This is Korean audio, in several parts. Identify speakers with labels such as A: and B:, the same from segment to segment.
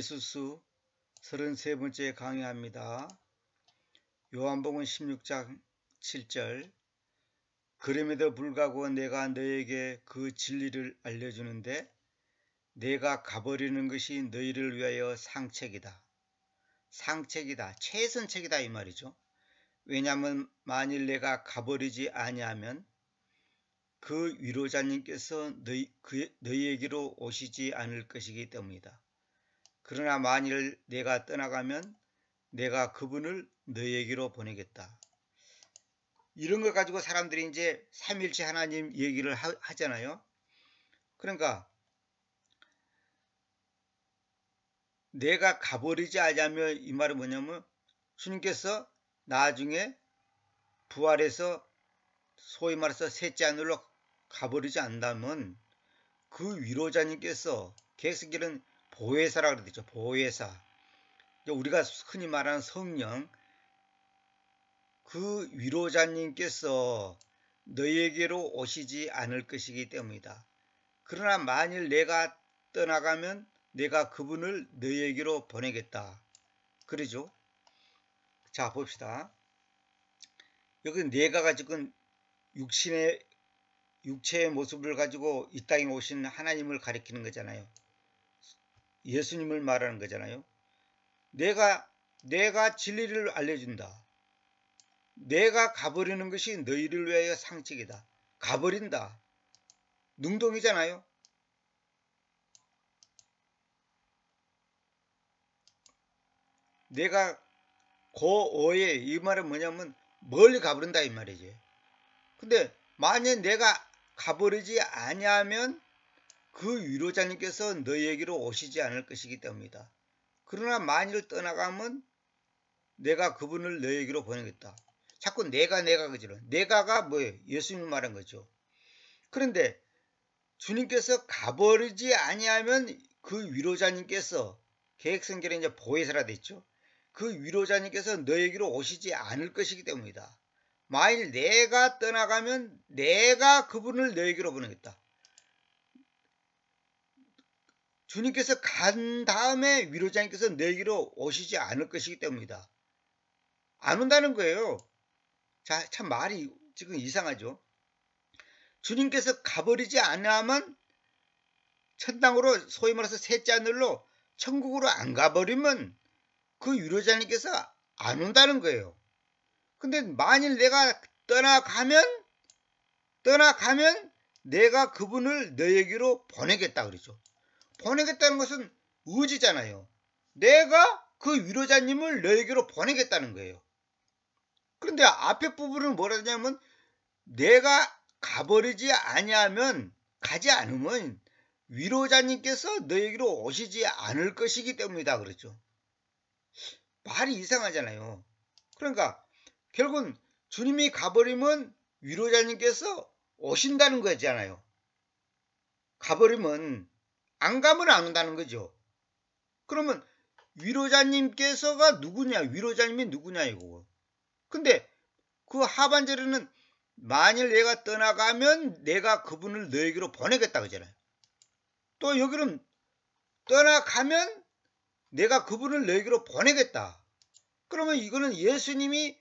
A: 예수수 33번째 강의합니다. 요한복음 16장 7절 그럼에도 불구하고 내가 너에게 그 진리를 알려주는데 내가 가버리는 것이 너희를 위하여 상책이다. 상책이다. 최선책이다 이 말이죠. 왜냐하면 만일 내가 가버리지 아니하면 그 위로자님께서 너희에게로 오시지 않을 것이기 때문이다. 그러나 만일 내가 떠나가면 내가 그분을 너희에게로 보내겠다. 이런 걸 가지고 사람들이 이제 삼일체 하나님 얘기를 하잖아요. 그러니까 내가 가버리지 않으면 이 말은 뭐냐면 주님께서 나중에 부활해서 소위 말해서 셋째 하늘로 가버리지 않다면 그 위로자님께서 개혁성경은 보혜사라고 그러죠. 보혜사. 우리가 흔히 말하는 성령, 그 위로자님께서 너희에게로 오시지 않을 것이기 때문이다. 그러나 만일 내가 떠나가면 내가 그분을 너희에게로 보내겠다. 그러죠. 자, 봅시다. 여기 내가가 지금 육체의 모습을 가지고 이 땅에 오신 하나님을 가리키는 거잖아요. 예수님을 말하는 거잖아요. 내가 진리를 알려준다. 내가 가버리는 것이 너희를 위하여 상책이다. 가버린다. 능동이잖아요. 내가 고어에 이 말은 뭐냐면 멀리 가버린다 이 말이지. 근데 만약 내가 가버리지 아니하면 그 위로자님께서 너희에게로 오시지 않을 것이기 때문이다. 그러나 만일 떠나가면 내가 그분을 너희에게로 보내겠다. 자꾸 내가 그죠. 내가가 뭐예요? 예수님을 말한 거죠. 그런데 주님께서 가버리지 아니하면 그 위로자님께서 계획성경에 이제 보혜사라 됐죠. 그 위로자님께서 너희에게로 오시지 않을 것이기 때문이다. 만일 내가 떠나가면 내가 그분을 너희에게로 보내겠다. 주님께서 간 다음에 위로자님께서 너희에게로 오시지 않을 것이기 때문이다. 안 온다는 거예요. 자, 참 말이 지금 이상하죠. 주님께서 가버리지 않으면 천당으로 소위 말해서 셋째 하늘로 천국으로 안 가버리면 그 위로자님께서 안 온다는 거예요. 근데 만일 내가 떠나가면 내가 그분을 너에게로 보내겠다 그러죠. 보내겠다는 것은 의지잖아요. 내가 그 위로자님을 너에게로 보내겠다는 거예요. 그런데 앞에 부분은 뭐라 하냐면 내가 가버리지 아니하면 가지 않으면 위로자님께서 너에게로 오시지 않을 것이기 때문이다 그랬죠. 말이 이상하잖아요. 그러니까 결국은 주님이 가버리면 위로자님께서 오신다는 거잖아요. 가버리면 안 가면 안 온다는 거죠. 그러면 위로자님께서가 누구냐? 위로자님이 누구냐 이거. 근데 그 하반절에는 만일 내가 떠나가면 내가 그분을 너에게로 보내겠다 그러잖아요. 또 여기는 떠나가면 내가 그분을 너에게로 보내겠다. 그러면 이거는 예수님이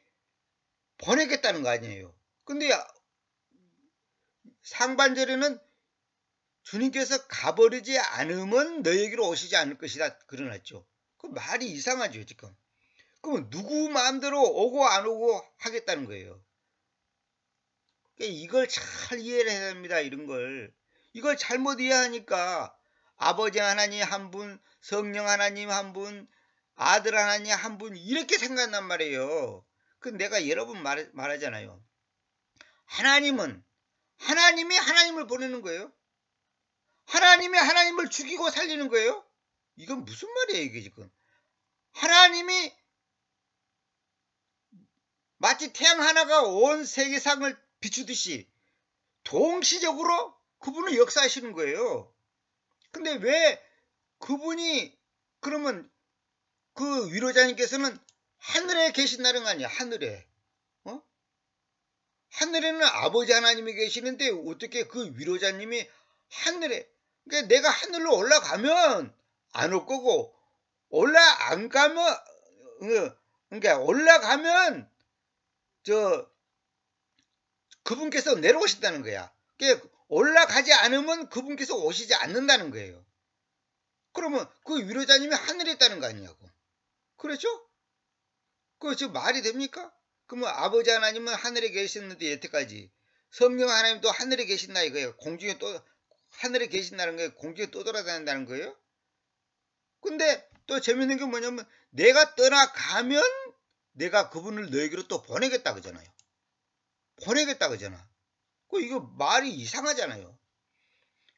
A: 보내겠다는 거 아니에요. 근데 상반절에는 주님께서 가버리지 않으면 너에게로 오시지 않을 것이다 그러놨죠. 그 말이 이상하죠 지금. 그러면 누구 마음대로 오고 안 오고 하겠다는 거예요. 이걸 잘 이해를 해야 합니다. 이런 걸. 이걸 잘못 이해하니까 아버지 하나님 한 분, 성령 하나님 한 분, 아들 하나님 한 분 이렇게 생각한단 말이에요. 그 내가 여러 번 말하잖아요. 하나님이 하나님을 보내는 거예요. 하나님이 하나님을 죽이고 살리는 거예요. 이건 무슨 말이에요 이게 지금. 하나님이 마치 태양 하나가 온 세계상을 비추듯이 동시적으로 그분은 역사하시는 거예요. 근데 왜 그분이 그러면 그 위로자님께서는 하늘에 계신다는 거 아니야. 하늘에. 하늘에는 아버지 하나님이 계시는데 어떻게 그 위로자님이 하늘에. 그러니까 내가 하늘로 올라가면 안 올 거고 안 가면 그러니까 올라가면 그분께서 내려오신다는 거야. 그러니까 올라가지 않으면 그분께서 오시지 않는다는 거예요. 그러면 그 위로자님이 하늘에 있다는 거 아니냐고. 그렇죠? 그거 지금 말이 됩니까? 그러면 아버지 하나님은 하늘에 계셨는데 여태까지 성령 하나님도 하늘에 계신다 이거예요. 공중에 또 하늘에 계신다는 거예요. 공중에 또 돌아다닌다는 거예요. 근데 또 재밌는 게 뭐냐면 내가 떠나가면 내가 그분을 너에게로 또 보내겠다 그러잖아요. 보내겠다 그러잖아. 이거 말이 이상하잖아요.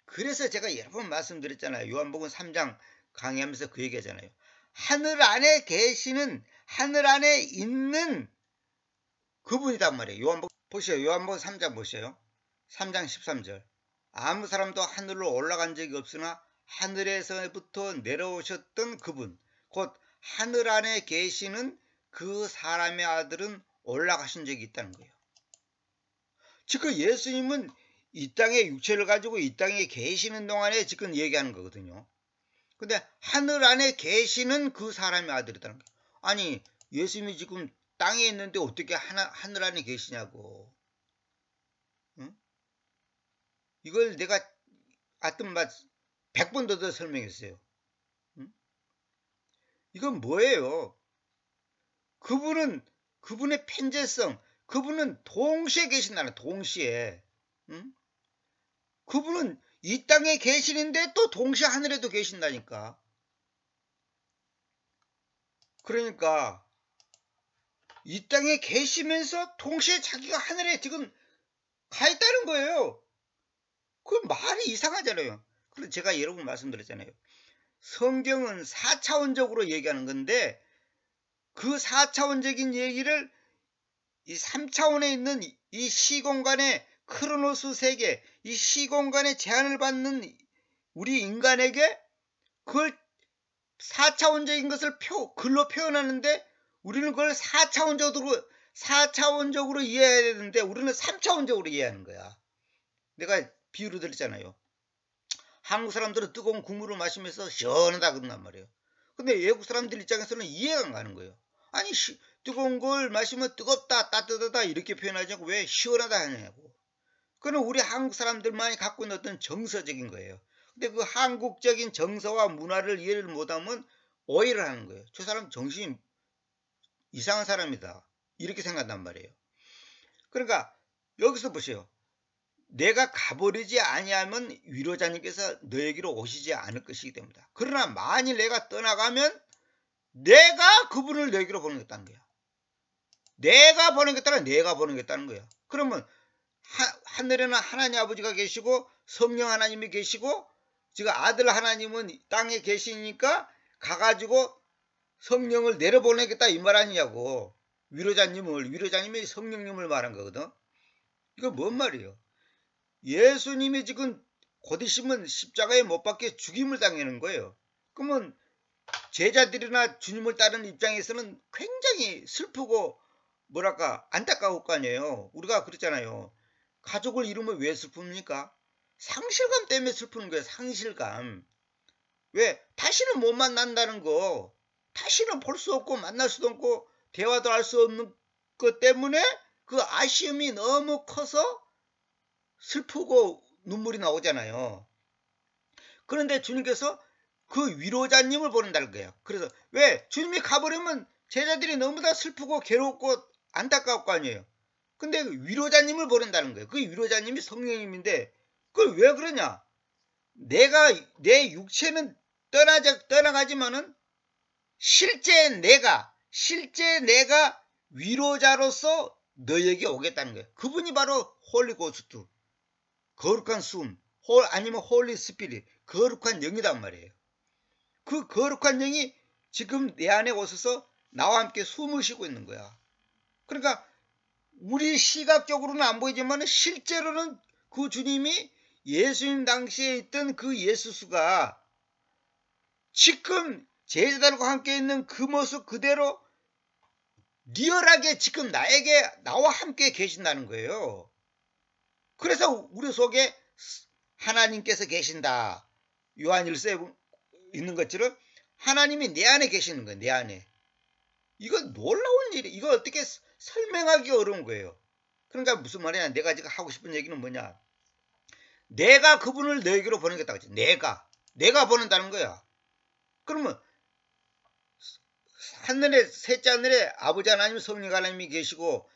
A: 그래서 제가 여러 번 말씀드렸잖아요. 요한복음 3장 강의하면서 그 얘기하잖아요. 하늘 안에 계시는 하늘 안에 있는 그분이단 말이에요. 요한복음 3장 보세요. 3장 13절. 아무 사람도 하늘로 올라간 적이 없으나 하늘에서부터 내려오셨던 그분 곧 하늘 안에 계시는 그 사람의 아들은 올라가신 적이 있다는 거예요. 지금 예수님은 이 땅에 육체를 가지고 이 땅에 계시는 동안에 지금 얘기하는 거거든요. 근데 하늘 안에 계시는 그 사람의 아들이라는 거예요. 아니 예수님이 지금 땅에 있는데 어떻게 하늘 안에 계시냐고. 응? 이걸 내가 하여튼 100번 더 설명했어요. 응? 이건 뭐예요? 그분의 편재성, 그분은 동시에 계신다는 동시에. 응? 그분은 이 땅에 계시는데 또 동시에 하늘에도 계신다니까. 그러니까 이 땅에 계시면서 동시에 자기가 하늘에 지금 가 있다는 거예요. 그 말이 이상하잖아요. 그래서 제가 여러 번 말씀드렸잖아요. 성경은 4차원적으로 얘기하는 건데 그 4차원적인 얘기를 이 3차원에 있는 이 시공간의 크로노스 세계, 이 시공간의 제한을 받는 우리 인간에게 그걸 4차원적인 것을 글로 표현하는데 우리는 그걸 4차원적으로 이해해야 되는데 우리는 3차원적으로 이해하는 거야. 내가 비유로 드렸잖아요. 한국 사람들은 뜨거운 국물을 마시면서 시원하다 그런단 말이에요. 근데 외국 사람들 입장에서는 이해가 안 가는 거예요. 아니 뜨거운 걸 마시면 뜨겁다 따뜻하다 이렇게 표현하지 않고 왜 시원하다 하냐고. 그건 우리 한국 사람들만이 갖고 있는 어떤 정서적인 거예요. 근데 그 한국적인 정서와 문화를 이해를 못하면 오해를 하는 거예요. 저 사람 정신이 이상한 사람이다 이렇게 생각한단 말이에요. 그러니까 여기서 보세요. 내가 가버리지 아니하면 위로자님께서 너에게로 오시지 않을 것이기 때문이다. 그러나 만일 내가 떠나가면 내가 그분을 너에게로 보내겠다는 거야. 내가 보내겠다는 거야. 그러면 하늘에는 하나님 아버지가 계시고 성령 하나님이 계시고 지금 아들 하나님은 땅에 계시니까 가가지고 성령을 내려보내겠다 이 말 아니냐고. 위로자님이 성령님을 말한 거거든. 이거 뭔 말이에요? 예수님이 지금 곧 있으면 십자가에 못 박혀 죽임을 당하는 거예요. 그러면 제자들이나 주님을 따르는 입장에서는 굉장히 슬프고 뭐랄까 안타까울 거 아니에요. 우리가 그랬잖아요. 가족을 잃으면 왜 슬픕니까? 상실감 때문에 슬프는 거예요. 상실감. 왜? 다시는 못 만난다는 거. 다시는 볼 수 없고 만날 수도 없고 대화도 할 수 없는 것 때문에 그 아쉬움이 너무 커서 슬프고 눈물이 나오잖아요. 그런데 주님께서 그 위로자님을 보낸다는 거예요. 그래서 왜? 주님이 가버리면 제자들이 너무 다 슬프고 괴롭고 안타까울 거 아니에요. 근데 위로자님을 보낸다는 거예요. 그 위로자님이 성령님인데 그걸 왜 그러냐? 내 육체는 떠나가지만은 실제 내가 위로자로서 너에게 오겠다는 거예요. 그분이 바로 홀리고스트, 거룩한 숨, 아니면 홀리 스피릿, 거룩한 영이란 말이에요. 그 거룩한 영이 지금 내 안에 오셔서 나와 함께 숨을 쉬고 있는 거야. 그러니까 우리 시각적으로는 안 보이지만 실제로는 그 주님이 예수님 당시에 있던 그 예수수가 지금 제자들과 함께 있는 그 모습 그대로 리얼하게 지금 나와 함께 계신다는 거예요. 그래서 우리 속에 하나님께서 계신다. 요한일서에 있는 것처럼 하나님이 내 안에 계시는 거예요. 내 안에. 이거 놀라운 일이, 이거 어떻게 설명하기 어려운 거예요. 그러니까 무슨 말이냐, 내가 지금 하고 싶은 얘기는 뭐냐, 내가 그분을 너에게로 보내겠다고 했지. 내가 보낸다는 거야. 그러면 하늘에, 셋째 하늘에 아버지 하나님, 성령 하나님이 계시고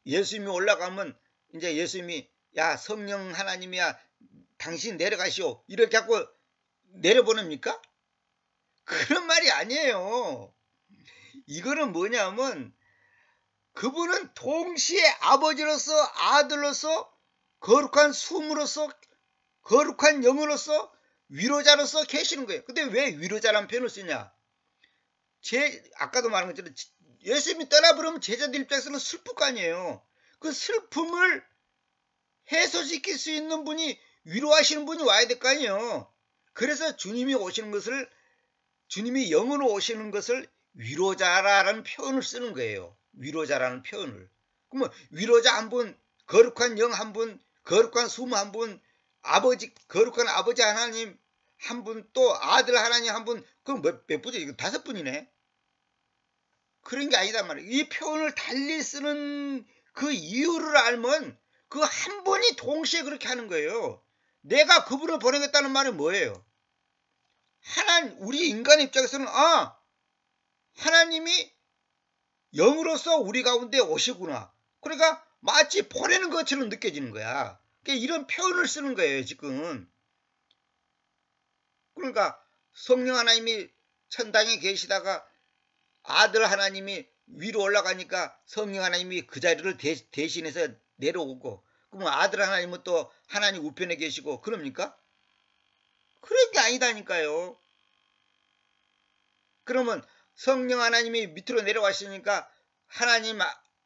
A: 예수님이 올라가면 이제 예수님이 야 성령 하나님이야 당신 내려가시오 이렇게 하고 내려보냅니까? 그런 말이 아니에요. 이거는 뭐냐면 그분은 동시에 아버지로서 아들로서 거룩한 숨으로서 거룩한 영으로서 위로자로서 계시는 거예요. 근데 왜 위로자라는 표현을 쓰냐? 아까도 말한 것처럼 예수님이 떠나버리면 제자들 입장에서는 슬플 거 아니에요. 그 슬픔을 해소시킬 수 있는 분이, 위로하시는 분이 와야 될 거 아니에요. 그래서 주님이 오시는 것을, 주님이 영으로 오시는 것을 위로자라는 표현을 쓰는 거예요. 위로자라는 표현을. 그러면 위로자 한 분, 거룩한 영 한 분, 거룩한 숨 한 분, 아버지, 거룩한 아버지 하나님 한 분, 또 아들 하나님 한 분, 그럼 몇 분이죠? 이거 5분이네. 그런 게 아니단 말이에요. 이 표현을 달리 쓰는 그 이유를 알면 그 한 분이 동시에 그렇게 하는 거예요. 내가 그분을 보내겠다는 말은 뭐예요? 우리 인간 입장에서는 하나님이 영으로서 우리 가운데 오시구나. 그러니까 마치 보내는 것처럼 느껴지는 거야. 그러니까 이런 표현을 쓰는 거예요, 지금. 그러니까 성령 하나님이 천당에 계시다가 아들 하나님이 위로 올라가니까 성령 하나님이 그 자리를 대신해서 내려오고, 그러면 아들 하나님은 또 하나님 우편에 계시고 그럽니까? 그런 게 아니다니까요. 그러면 성령 하나님이 밑으로 내려가시니까 하나님,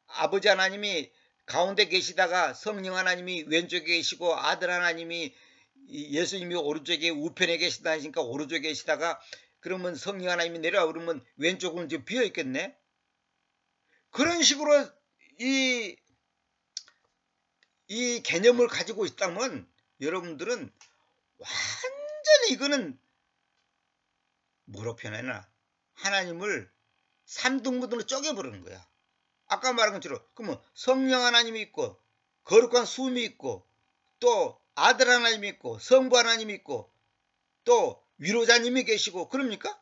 A: 아버지 하나님이 가운데 계시다가 성령 하나님이 왼쪽에 계시고 아들 하나님이, 예수님이 오른쪽에 우편에 계시다 하니까 오른쪽에 계시다가, 그러면 성령 하나님이 내려와 그러면 왼쪽은 이제 비어 있겠네. 그런 식으로 이 개념을 가지고 있다면 여러분들은 완전히, 이거는 뭐로 표현하나, 하나님을 3등분으로 쪼개버리는 거야. 아까 말한 것처럼 그러면 성령 하나님이 있고 거룩한 숨이 있고 또 아들 하나님이 있고 성부 하나님이 있고 또 위로자님이 계시고 그럽니까?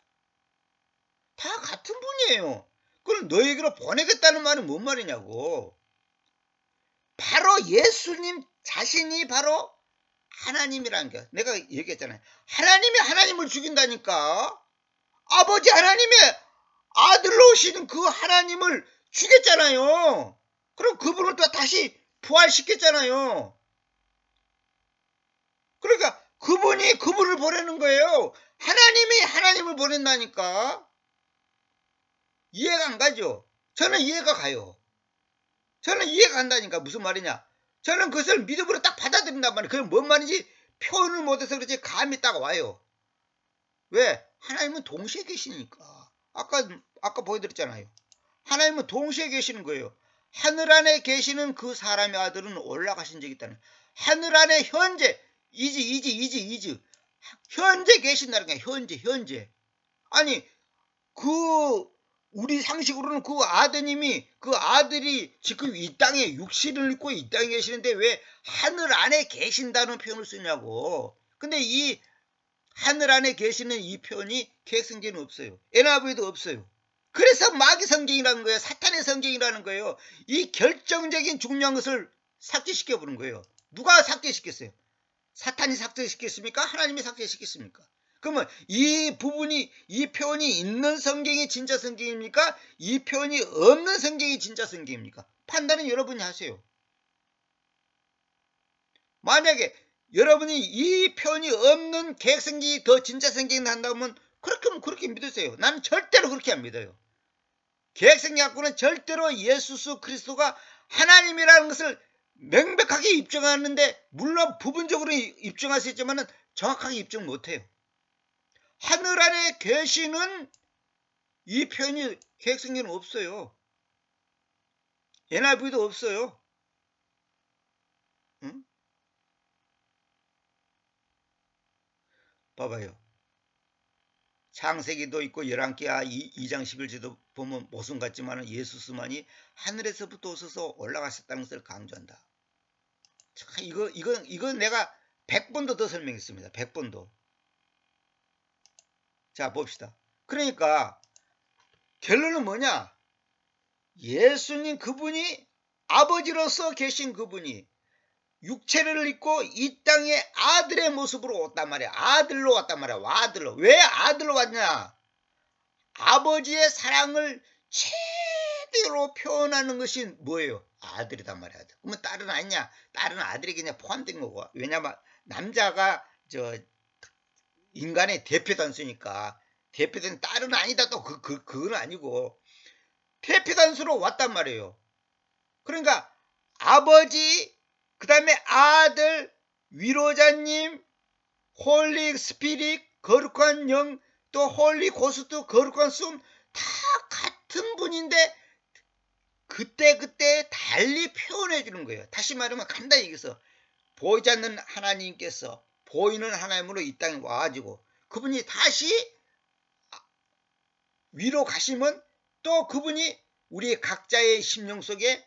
A: 다 같은 분이에요. 그럼 너에게로 보내겠다는 말은 뭔 말이냐고. 바로 예수님 자신이 바로 하나님이라는 게, 내가 얘기했잖아요. 하나님이 하나님을 죽인다니까. 아버지 하나님의 아들로 오시는 그 하나님을 죽였잖아요. 그럼 그분을 또 다시 부활시켰잖아요. 그러니까 그분이 그분을 보내는 거예요. 하나님이 하나님을 보낸다니까. 이해가 안 가죠? 저는 이해가 가요. 저는 이해가 간다니까. 무슨 말이냐? 저는 그것을 믿음으로 딱 받아들인단 말이에요. 그게 뭔 말인지 표현을 못해서 그렇지 감이 딱 와요. 왜? 하나님은 동시에 계시니까. 아까 보여드렸잖아요. 하나님은 동시에 계시는 거예요. 하늘 안에 계시는 그 사람의 아들은 올라가신 적이 있다는. 하늘 안에 현재, 이즈 현재 계신다는 거야. 현재. 아니 우리 상식으로는 그 아들이 지금 이 땅에 육신을 입고 이 땅에 계시는데 왜 하늘 안에 계신다는 표현을 쓰냐고. 근데 이 하늘 안에 계시는 이 표현이 계획성경에는 없어요. NIV에도 없어요. 그래서 마귀 성경이라는 거예요. 사탄의 성경이라는 거예요. 이 결정적인 중요한 것을 삭제시켜버린 거예요. 누가 삭제시켰어요? 사탄이 삭제시켰습니까? 하나님이 삭제시켰습니까? 그러면 이 표현이 있는 성경이 진짜 성경입니까? 이 표현이 없는 성경이 진짜 성경입니까? 판단은 여러분이 하세요. 만약에 여러분이 이 표현이 없는 계획성경이 더 진짜 성경이 한다면 그렇게 믿으세요. 나는 절대로 그렇게 안 믿어요. 계획성경 갖고는 절대로 예수 그리스도가 하나님이라는 것을 명백하게 입증하는데, 물론 부분적으로 입증할 수 있지만 정확하게 입증 못해요. 하늘 안에 계시는 이 표현이 계획성경에는 없어요. NIV도 없어요. 응? 봐봐요. 창세기도 있고 열왕기하 2장 11절도 보면 모순 같지만 예수스만이 하늘에서부터 오셔서 올라가셨다는 것을 강조한다. 자, 이건 내가 100번도 더 설명했습니다. 100번도. 자, 봅시다. 그러니까 결론은 뭐냐? 예수님 그분이 아버지로서 계신 그분이 육체를 입고 이 땅에 아들의 모습으로 왔단 말이야. 아들로 왔단 말이야. 아들로. 왜 아들로 왔냐? 아버지의 사랑을 최대로 표현하는 것이 뭐예요? 아들이단 말이야. 그러면 딸은 아니냐? 딸은 아들이 그냥 포함된 거고. 왜냐면 남자가 인간의 대표 단수니까 대표된 딸은 아니다. 또 그건 아니고 대표 단수로 왔단 말이에요. 그러니까 아버지, 그 다음에 아들, 위로자님, 홀리 스피릿, 거룩한 영, 또 홀리 고스트, 거룩한 숨, 다 같은 분인데 그때 달리 표현해 주는 거예요. 다시 말하면 간단히 얘기해서 보이지 않는 하나님께서 보이는 하나님으로 이 땅에 와가지고 그분이 다시 위로 가시면 또 그분이 우리 각자의 심령 속에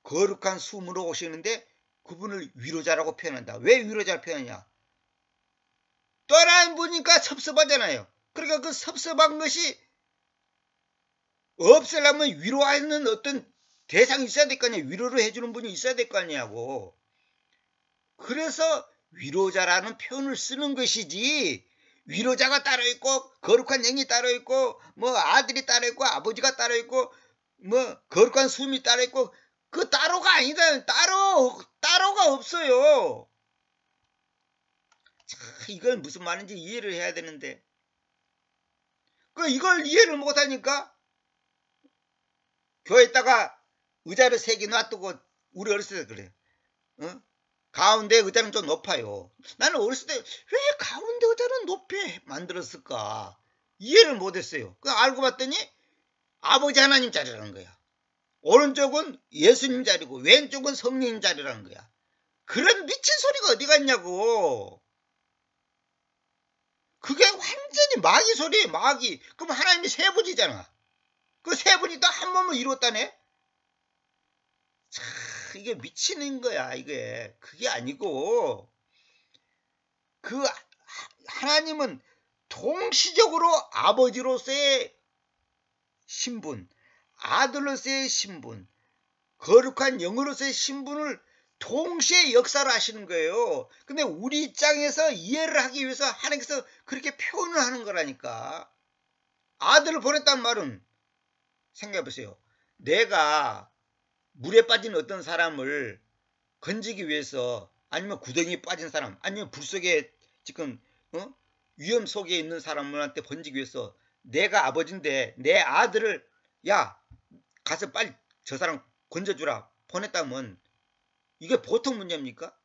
A: 거룩한 숨으로 오시는데 그분을 위로자라고 표현한다. 왜 위로자를 표현하냐? 떠난 분이니까 섭섭하잖아요. 그러니까 그 섭섭한 것이 없애려면 위로하는 어떤 대상이 있어야 될 거 아니에요. 위로를 해주는 분이 있어야 될 거 아니냐고. 그래서 위로자라는 표현을 쓰는 것이지 위로자가 따로 있고 거룩한 영이 따로 있고 뭐 아들이 따로 있고 아버지가 따로 있고 뭐 거룩한 숨이 따로 있고 그 따로가 아니다. 따로가 없어요. 자, 이걸 무슨 말인지 이해를 해야 되는데 이걸 이해를 못하니까 교회에다가 의자를 3개 놔두고 우리 어렸을 때 그래. 어? 가운데 의자는 좀 높아요. 나는 어렸을 때 왜 가운데 의자는 높이 만들었을까? 이해를 못했어요. 알고 봤더니 아버지 하나님 자리라는 거야. 오른쪽은 예수님 자리고 왼쪽은 성령 자리라는 거야. 그런 미친 소리가 어디 갔냐고. 그게 완전히 마귀 소리예요. 마귀. 그럼 하나님이 세 분이잖아. 그 세 분이 또 한 몸을 이뤘다네. 참 이게 미치는 거야. 이게 그게 아니고 그 하나님은 동시적으로 아버지로서의 신분, 아들로서의 신분, 거룩한 영으로서의 신분을 동시에 역사를 하시는 거예요. 근데 우리 입장에서 이해를 하기 위해서 하나님께서 그렇게 표현을 하는 거라니까. 아들을 보냈다는 말은 생각해보세요. 내가 물에 빠진 어떤 사람을 건지기 위해서 아니면 구덩이에 빠진 사람 아니면 불 속에 지금 위험 속에 있는 사람한테 건지기 위해서 내가 아버지인데 내 아들을 야 가서 빨리 저 사람 건져주라 보냈다면 이게 보통 문제입니까?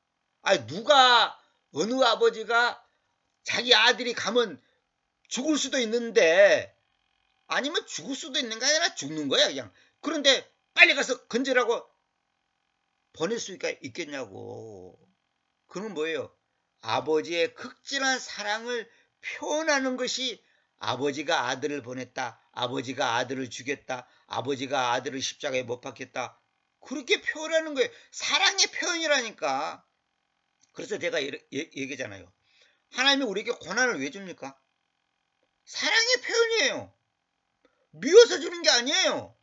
A: 아니 누가 어느 아버지가 자기 아들이 가면 죽을 수도 있는데 아니면 죽을 수도 있는 게 아니라 죽는 거야 그냥. 그런데 빨리 가서 건져라고 보낼 수가 있겠냐고. 그건 뭐예요? 아버지의 극진한 사랑을 표현하는 것이 아버지가 아들을 보냈다. 아버지가 아들을 죽였다. 아버지가 아들을 십자가에 못 박혔다. 그렇게 표현하는 거예요. 사랑의 표현이라니까. 그래서 제가 얘기잖아요. 하나님이 우리에게 고난을 왜 줍니까? 사랑의 표현이에요. 미워서 주는 게 아니에요.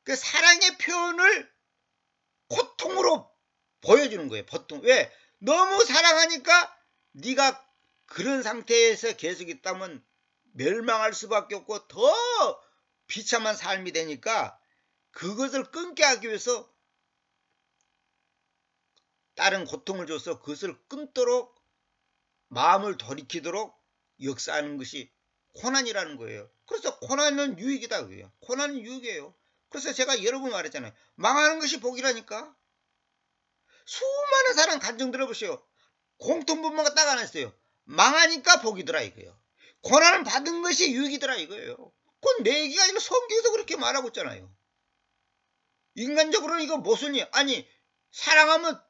A: 그 사랑의 표현을 고통으로 보여주는 거예요. 보통. 왜? 너무 사랑하니까 네가 그런 상태에서 계속 있다면 멸망할 수밖에 없고 더 비참한 삶이 되니까 그것을 끊게 하기 위해서 다른 고통을 줘서 그것을 끊도록 마음을 돌이키도록 역사하는 것이 고난이라는 거예요. 그래서 고난은 유익이다. 그래요. 고난은 유익이에요. 그래서 제가 여러 번 말했잖아요. 망하는 것이 복이라니까. 수많은 사람 간증 들어보세요. 공통분모가 딱 하나 있어요. 망하니까 복이더라 이거예요. 고난을 받은 것이 유익이더라 이거예요. 그건 내 얘기가 아니라 성경에서 그렇게 말하고 있잖아요. 인간적으로는 이거 모순이 아니 사랑하면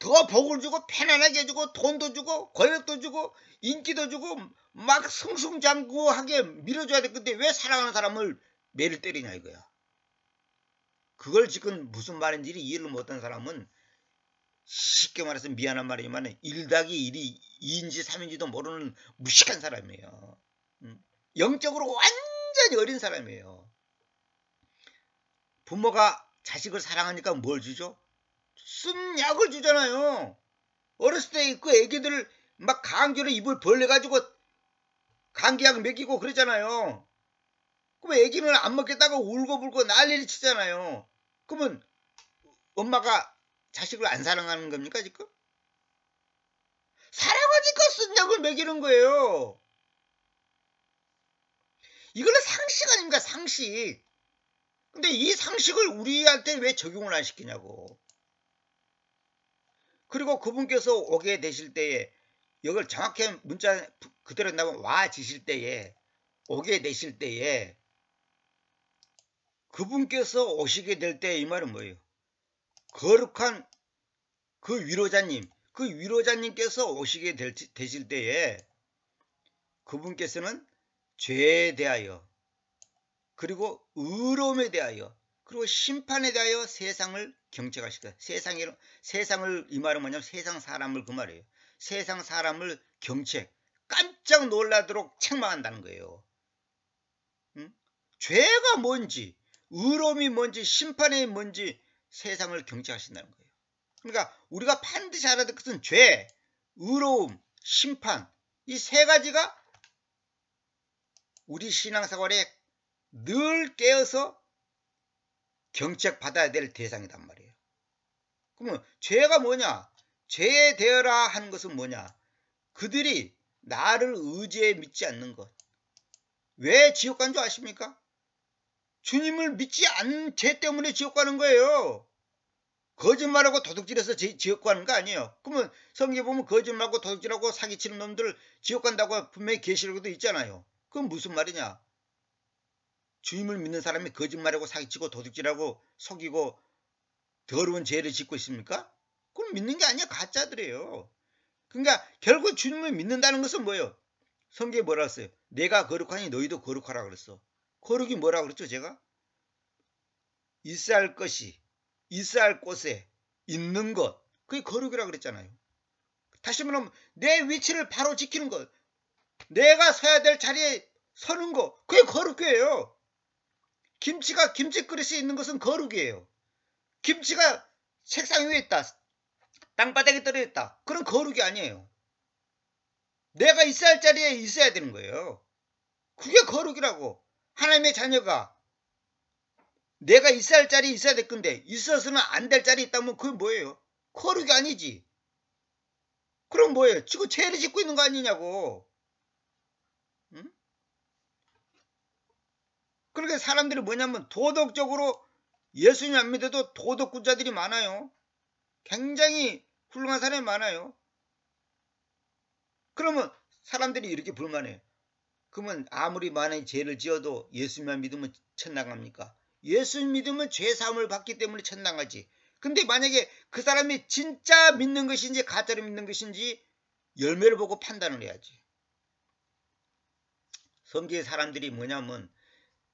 A: 더 복을 주고 편안하게 해주고 돈도 주고 권력도 주고 인기도 주고 막 승승장구하게 밀어줘야 될 건데 왜 사랑하는 사람을 매를 때리냐 이거야. 그걸 지금 무슨 말인지 이해를 못한 사람은 쉽게 말해서 미안한 말이지만 1+1이 2인지 3인지도 모르는 무식한 사람이에요. 영적으로 완전히 어린 사람이에요. 부모가 자식을 사랑하니까 뭘 주죠? 쓴 약을 주잖아요. 어렸을 때 그 애기들 막 감기로 입을 벌려가지고 감기약 먹이고 그러잖아요. 그럼 애기는 안 먹겠다고 울고불고 난리를 치잖아요. 그러면 엄마가 자식을 안 사랑하는 겁니까 지금? 사랑하니까 쓴 약을 먹이는 거예요. 이거는 상식 아닙니까 상식. 근데 이 상식을 우리한테 왜 적용을 안 시키냐고. 그리고 그분께서 오게 되실 때에 이걸 정확히 문자 그대로 나오면 와지실 때에 오게 되실 때에 그분께서 오시게 될 때 이 말은 뭐예요? 거룩한 그 위로자님께서 오시게 되실 때에 그분께서는 죄에 대하여 그리고 의로움에 대하여 그리고 심판에 대하여 세상을 경책하실 거예요. 세상을 이 말은 뭐냐면 세상 사람을 그 말이에요. 세상 사람을 경책 깜짝 놀라도록 책망한다는 거예요. 응? 죄가 뭔지 의로움이 뭔지 심판이 뭔지 세상을 경책하신다는 거예요. 그러니까 우리가 반드시 알아야 될 것은 죄, 의로움, 심판 이 세 가지가 우리 신앙생활에 늘 깨어서 경책받아야 될 대상이란 말이에요. 그러면 죄가 뭐냐? 죄에 대하라 하는 것은 뭐냐? 그들이 나를 의지해 믿지 않는 것. 왜 지옥 간 줄 아십니까? 주님을 믿지 않는 죄 때문에 지옥 가는 거예요. 거짓말하고 도둑질해서 지옥 가는 거 아니에요. 그러면 성경에 보면 거짓말하고 도둑질하고 사기치는 놈들 지옥 간다고 분명히 계시록에도 있잖아요. 그건 무슨 말이냐? 주님을 믿는 사람이 거짓말하고 사기치고 도둑질하고 속이고 더러운 죄를 짓고 있습니까? 그건 믿는 게 아니야. 가짜들이에요. 그러니까 결국 주님을 믿는다는 것은 뭐예요? 성경에 뭐라 했어요? 내가 거룩하니 너희도 거룩하라 그랬어. 거룩이 뭐라 그랬죠 제가? 있어야 할 것이 있어야 할 곳에 있는 것 그게 거룩이라 그랬잖아요. 다시 말하면 내 위치를 바로 지키는 것 내가 서야 될 자리에 서는 것 그게 거룩이에요. 김치가 김치 그릇에 있는 것은 거룩이에요. 김치가 책상 위에 있다. 땅바닥에 떨어졌다. 그건 거룩이 아니에요. 내가 있어야 할 자리에 있어야 되는 거예요. 그게 거룩이라고. 하나님의 자녀가 내가 있어야 할 자리에 있어야 될 건데 있어서는 안 될 자리에 있다면 그게 뭐예요? 거룩이 아니지. 그럼 뭐예요? 지금 죄를 짓고 있는 거 아니냐고. 응? 그러니까 사람들이 뭐냐면 도덕적으로 예수님 안 믿어도 도덕군자들이 많아요. 굉장히 훌륭한 사람이 많아요. 그러면 사람들이 이렇게 불만해요. 그러면 아무리 많은 죄를 지어도 예수님만 믿으면 천당 갑니까? 예수 믿으면 죄사함을 받기 때문에 천당 가지. 근데 만약에 그 사람이 진짜 믿는 것인지 가짜로 믿는 것인지 열매를 보고 판단을 해야지. 성경의 사람들이 뭐냐면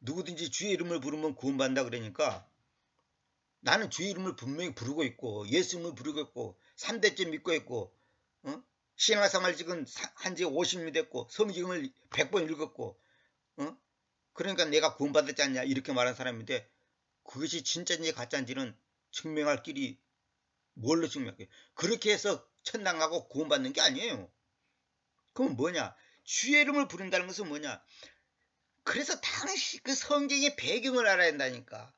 A: 누구든지 주의 이름을 부르면 구원받는다 그러니까 나는 주의 이름을 분명히 부르고 있고 예수 이름을 부르고 있고 3대째 믿고 있고 신앙생활 지금 한지 50년이 됐고 성경을 100번 읽었고 그러니까 내가 구원받았지 않냐 이렇게 말한 사람인데 그것이 진짜인지 가짜인지는 증명할 길이 뭘로 증명할게요. 그렇게 해서 천당 가고 구원받는 게 아니에요. 그럼 뭐냐? 주의 이름을 부른다는 것은 뭐냐? 그래서 당시 그 성경의 배경을 알아야 한다니까.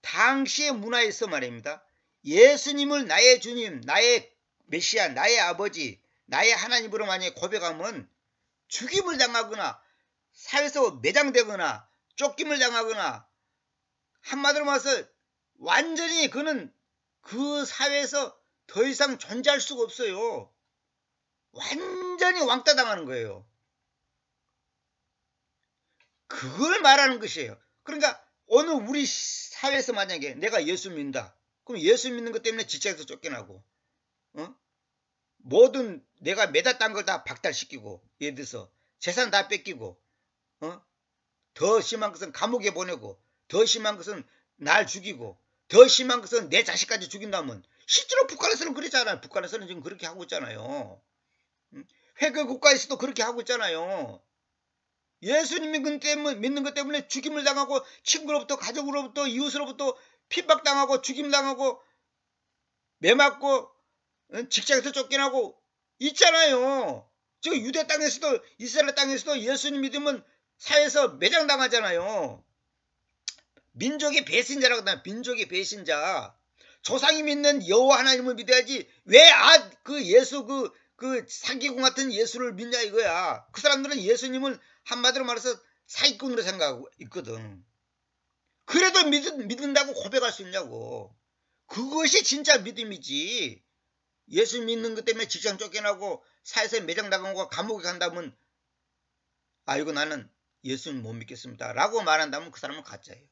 A: 당시의 문화에서 말입니다. 예수님을 나의 주님, 나의 메시아, 나의 아버지, 나의 하나님으로 만약에 고백하면 죽임을 당하거나 사회에서 매장되거나 쫓김을 당하거나 한마디로 말해서 완전히 그는 그 사회에서 더 이상 존재할 수가 없어요. 완전히 왕따 당하는 거예요. 그걸 말하는 것이에요. 그러니까 오늘 우리 사회에서 만약에 내가 예수 믿는다. 그럼 예수 믿는 것 때문에 직장에서 쫓겨나고 어? 모든 내가 매다 딴 걸 다 박탈시키고, 예를 들어서 재산 다 뺏기고, 어? 더 심한 것은 감옥에 보내고, 더 심한 것은 날 죽이고, 더 심한 것은 내 자식까지 죽인다면, 실제로 북한에서는 그랬잖아요. 북한에서는 지금 그렇게 하고 있잖아요. 회계 국가에서도 그렇게 하고 있잖아요. 예수님이 믿는 것 때문에 죽임을 당하고, 친구로부터, 가족으로부터, 이웃으로부터 핍박당하고, 죽임당하고, 매맞고, 직장에서 쫓겨나고 있잖아요. 저 유대 땅에서도, 이스라엘 땅에서도 예수님 믿으면 사회에서 매장당하잖아요. 민족의 배신자라고 하잖아요. 민족의 배신자. 조상이 믿는 여호와 하나님을 믿어야지 왜 그 예수 그 사기꾼 같은 예수를 믿냐 이거야. 그 사람들은 예수님을 한마디로 말해서 사기꾼으로 생각하고 있거든. 그래도 믿는다고 고백할 수 있냐고. 그것이 진짜 믿음이지. 예수 믿는 것 때문에 직장 쫓겨나고 사회에서 매장당하고 감옥에 간다면 아이고 나는 예수님 못 믿겠습니다 라고 말한다면 그 사람은 가짜예요.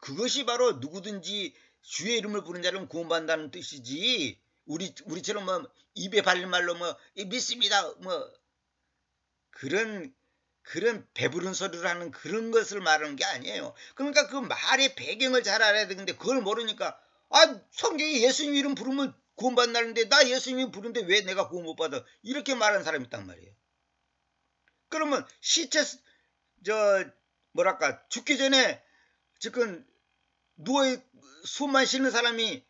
A: 그것이 바로 누구든지 주의 이름을 부르는 자는 구원받는다는 뜻이지. 우리처럼 뭐 입에 발린 말로 뭐 믿습니다 뭐 그런 배부른 소리를 하는 그런 것을 말하는 게 아니에요. 그러니까 그 말의 배경을 잘 알아야 되는데 그걸 모르니까 성경에 예수님 이름 부르면 구원받는다는데 나 예수님 부르는데 왜 내가 구원 못 받아 이렇게 말하는 사람이 있단 말이에요. 그러면 시체 뭐랄까 죽기 전에 지금 숨만 쉬는 사람이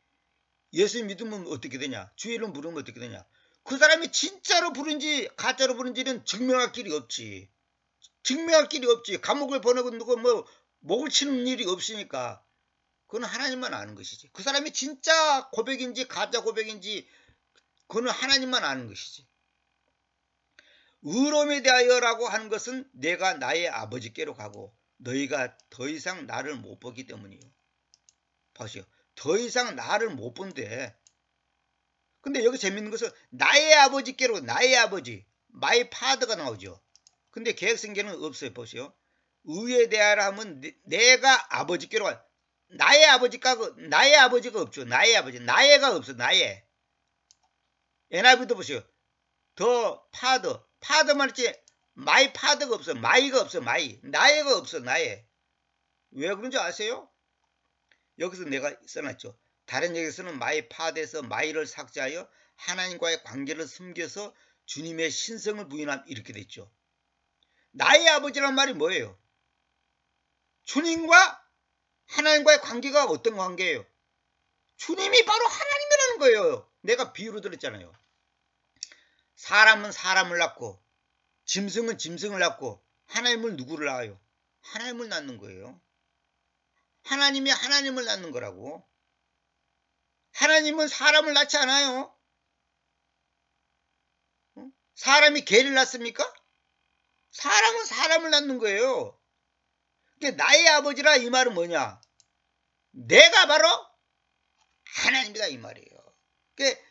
A: 예수 믿으면 어떻게 되냐? 주의 이름 부르면 어떻게 되냐? 그 사람이 진짜로 부른지 가짜로 부른지는 증명할 길이 없지. 감옥을 보내고 누구 뭐 목을 치는 일이 없으니까 그건 하나님만 아는 것이지. 그 사람이 진짜 고백인지 가짜 고백인지 그건 하나님만 아는 것이지. 의로움에 대하여라고 하는 것은 내가 나의 아버지께로 가고 너희가 더 이상 나를 못 보기 때문이요. 보시오. 더 이상 나를 못 본대. 근데 여기 재밌는 것은 나의 아버지께로 나의 아버지 마이 파더가 나오죠. 근데 개혁성경은 없어요. 보시오. 의에 대하여 하면 내가 아버지께로 가. 나의 아버지가 없죠. 나의 아버지. 나의가 없어. 나의. NIV도 보시오. 더 파더. 파더만 있지 마이 파더가 없어. 마이가 없어. 마이. 나의가 없어. 나의. 왜 그런지 아세요? 여기서 내가 써놨죠. 다른 얘기에서는 마이 파더에서 마이를 삭제하여 하나님과의 관계를 숨겨서 주님의 신성을 부인함 이렇게 됐죠. 나의 아버지란 말이 뭐예요? 주님과 하나님과의 관계가 어떤 관계예요? 주님이 바로 하나님이라는 거예요. 내가 비유로 들었잖아요. 사람은 사람을 낳고 짐승은 짐승을 낳고 하나님을 누구를 낳아요? 하나님을 낳는 거예요. 하나님이 하나님을 낳는 거라고. 하나님은 사람을 낳지 않아요. 사람이 개를 낳습니까? 사람은 사람을 낳는 거예요. 나의 아버지라 이 말은 뭐냐? 내가 바로 하나님이다 이 말이에요.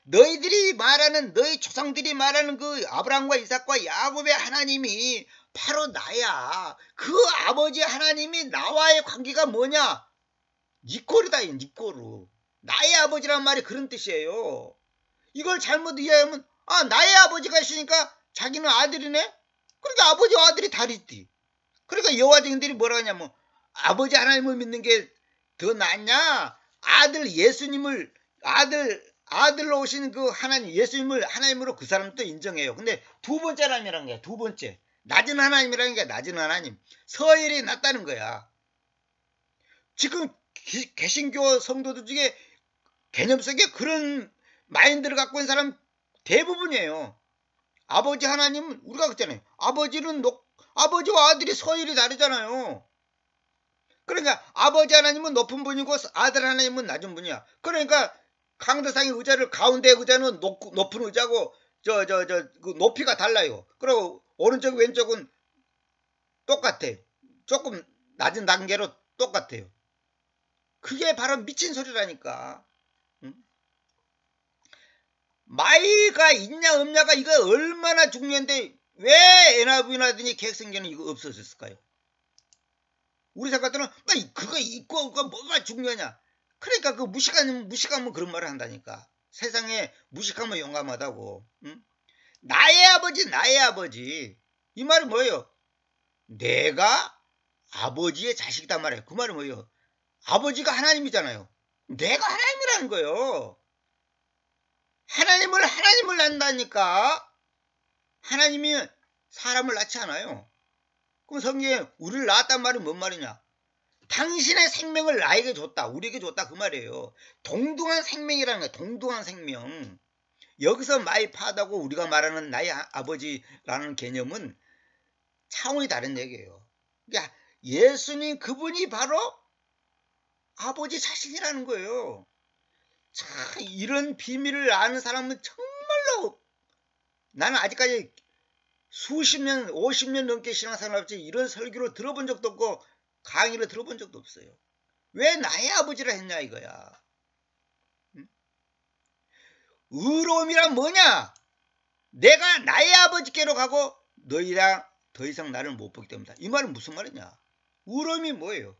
A: 너희들이 말하는 너희 조상들이 말하는 그 아브라함과 이삭과 야곱의 하나님이 바로 나야. 그 아버지 하나님이 나와의 관계가 뭐냐? 니꼬르다 니꼬르. 나의 아버지란 말이 그런 뜻이에요. 이걸 잘못 이해하면 나의 아버지가 있으니까 자기는 아들이네? 그러니까 아버지와 아들이 다르지. 그러니까 여호와 증인들이 뭐라 하냐면 아버지 하나님을 믿는 게 더 낫냐? 아들 예수님을 아들로 오신 그 하나님 예수님을 하나님으로 그 사람도 인정해요. 근데 두 번째 하나님이라는 거야. 두 번째. 낮은 하나님이라는 게 낮은 하나님. 서열이 낮다는 거야. 지금 개신교 성도들 중에 개념 속에 그런 마인드를 갖고 있는 사람 대부분이에요. 아버지 하나님은 우리가 그랬잖아요. 아버지와 아들이 서열이 다르잖아요. 그러니까 아버지 하나님은 높은 분이고 아들 하나님은 낮은 분이야. 그러니까 강대상의 의자를 가운데 의자는 높은 의자고 그 높이가 달라요. 그리고 오른쪽 왼쪽은 똑같아. 조금 낮은 단계로 똑같아요. 그게 바로 미친 소리라니까. 응? 마이가 있냐 없냐가 이거 얼마나 중요한데 왜 NIV나더니 개혁성경은 이거 없어졌을까요? 우리 생각들은 그거 있고 그거 뭐가 중요하냐. 그러니까 그 무식하면 그런 말을 한다니까. 세상에 무식하면 용감하다고. 응? 나의 아버지, 나의 아버지. 이 말은 뭐예요? 내가 아버지의 자식이단 말이에요. 그 말은 뭐예요? 아버지가 하나님이잖아요. 내가 하나님이라는 거예요. 하나님을 낳는다니까. 하나님이 사람을 낳지 않아요. 그럼 성경에 우리를 낳았단 말은 뭔 말이냐? 당신의 생명을 나에게 줬다. 우리에게 줬다. 그 말이에요. 동등한 생명이라는 거야. 동등한 생명. 여기서 마이 파다고 우리가 말하는 나의 아버지라는 개념은 차원이 다른 얘기예요. 그러니까 예수님 그분이 바로 아버지 자신이라는 거예요. 참 이런 비밀을 아는 사람은 정말로 나는 아직까지 수십 년, 50년 넘게 신앙생활을 했지 이런 설교를 들어본 적도 없고 강의를 들어본 적도 없어요. 왜 나의 아버지라 했냐 이거야. 응? 의로움이란 뭐냐? 내가 나의 아버지께로 가고 너희랑 더 이상 나를 못 보기 때문이다. 이 말은 무슨 말이냐? 의로움이 뭐예요?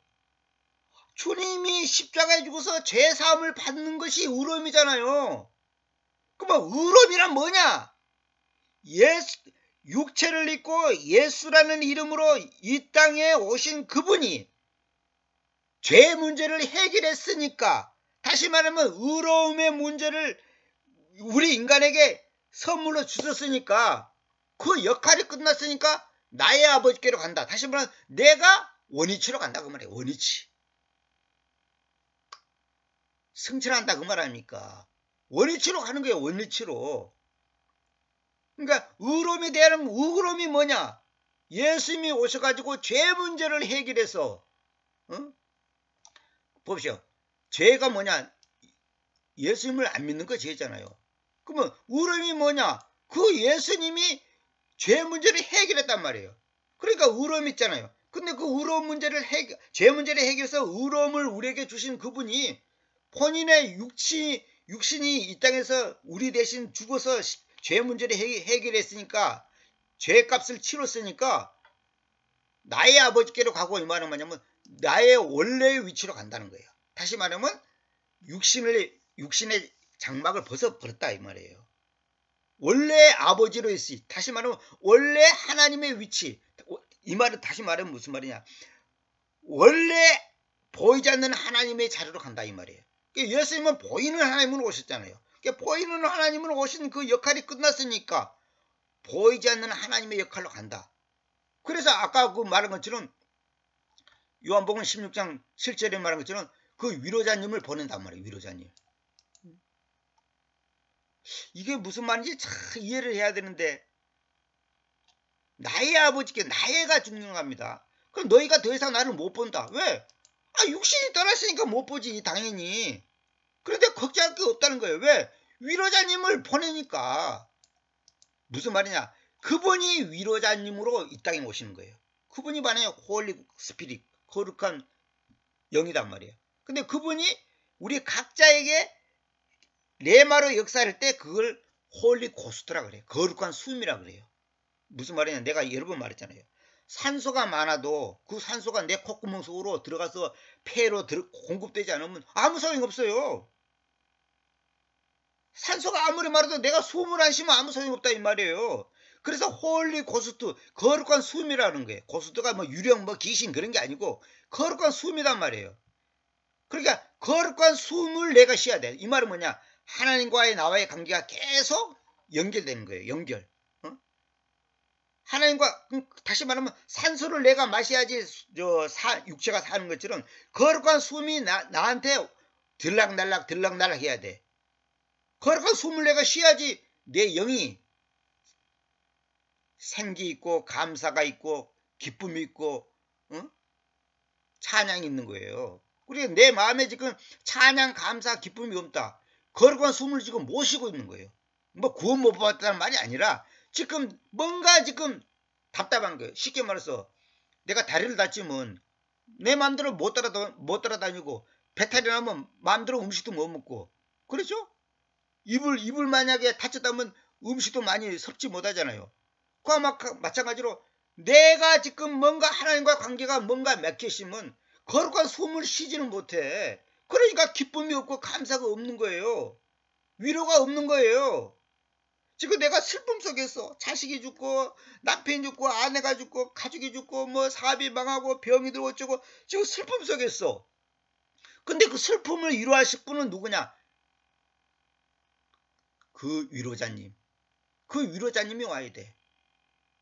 A: 주님이 십자가에 죽어서 죄사함을 받는 것이 의로움이잖아요. 그러면 의로움이란 뭐냐? 육체를 입고 예수라는 이름으로 이 땅에 오신 그분이 죄 문제를 해결했으니까, 다시 말하면 의로움의 문제를 우리 인간에게 선물로 주셨으니까, 그 역할이 끝났으니까 나의 아버지께로 간다. 다시 말하면 내가 원위치로 간다 그 말이에요. 원위치. 승천한다 그 말 아닙니까? 원위치로 가는 거예요. 원위치로. 그러니까 의로움에 대한 의로움이 뭐냐? 예수님이 오셔가지고 죄 문제를 해결해서 봅시오. 죄가 뭐냐? 예수님을 안 믿는 거 죄잖아요. 그러면 의로움이 뭐냐? 그 예수님이 죄 문제를 해결했단 말이에요. 그러니까 의로움이 있잖아요. 근데 그 의로움 문제를 죄 문제를 해결해서 의로움을 우리에게 주신 그분이 본인의 육신이 이 땅에서 우리 대신 죽어서 죄 문제를 해결했으니까, 죄값을 치렀으니까 나의 아버지께로 가고, 이 말은 뭐냐면 나의 원래의 위치로 간다는 거예요. 다시 말하면 육신의 장막을 벗어버렸다 이 말이에요. 원래 아버지로 있으니, 다시 말하면 원래 하나님의 위치. 이 말은 다시 말하면 무슨 말이냐? 원래 보이지 않는 하나님의 자리로 간다 이 말이에요. 예수님은 보이는 하나님으로 오셨잖아요. 보이는 하나님으로 오신 그 역할이 끝났으니까 보이지 않는 하나님의 역할로 간다. 그래서 아까 그 말한 것처럼 요한복음 16장 7절에 말한 것처럼 그 위로자님을 보낸단 말이에요. 위로자님. 이게 무슨 말인지 참 이해를 해야 되는데, 나의 아버지께 나의가 중요합니다. 그럼 너희가 더 이상 나를 못 본다. 왜? 육신이 떠났으니까 못 보지 당연히. 그런데 걱정할 게 없다는 거예요. 왜? 위로자님을 보내니까. 무슨 말이냐? 그분이 위로자님으로 이 땅에 오시는 거예요. 그분이 만약에 홀리 스피릿, 거룩한 영이단 말이에요. 근데 그분이 우리 각자에게 레마로 역사할 때 그걸 홀리 고스트라 그래요. 거룩한 숨이라 그래요. 무슨 말이냐? 내가 여러 번 말했잖아요. 산소가 많아도 그 산소가 내 콧구멍 속으로 들어가서 폐로 공급되지 않으면 아무 소용이 없어요. 산소가 아무리 많아도 내가 숨을 안 쉬면 아무 소용이 없다 이 말이에요. 그래서 홀리 고스트, 거룩한 숨이라는 거예요. 고스트가 뭐 유령, 뭐 귀신 그런 게 아니고 거룩한 숨이란 말이에요. 그러니까 거룩한 숨을 내가 쉬어야 돼. 이 말은 뭐냐? 하나님과의 나와의 관계가 계속 연결되는 거예요. 연결. 하나님과, 다시 말하면 산소를 내가 마셔야지 육체가 사는 것처럼 거룩한 숨이 나한테 들락날락 해야 돼. 거룩한 숨을 내가 쉬어야지 내 영이 생기 있고 감사가 있고 기쁨이 있고 찬양이 있는 거예요. 그리고 내 마음에 지금 찬양, 감사, 기쁨이 없다. 거룩한 숨을 지금 못 쉬고 있는 거예요. 뭐 구원 못 받았다는 말이 아니라 지금 뭔가 지금 답답한 거예요. 쉽게 말해서 내가 다리를 다치면 내 마음대로 못 따라다니고, 배탈이 나면 마음대로 음식도 못 먹고, 그렇죠? 입을 만약에 다쳤다면 음식도 많이 섭취 못 하잖아요. 그와 마찬가지로 내가 지금 뭔가 하나님과 관계가 뭔가 막혀있으면 거룩한 숨을 쉬지는 못해. 그러니까 기쁨이 없고 감사가 없는 거예요. 위로가 없는 거예요. 지금 내가 슬픔 속에서 자식이 죽고 남편이 죽고 아내가 죽고 가족이 죽고 뭐 사업이 망하고 병이 들고 어쩌고 지금 슬픔 속에서. 근데 그 슬픔을 위로하실 분은 누구냐? 그 위로자님. 그 위로자님이 와야 돼.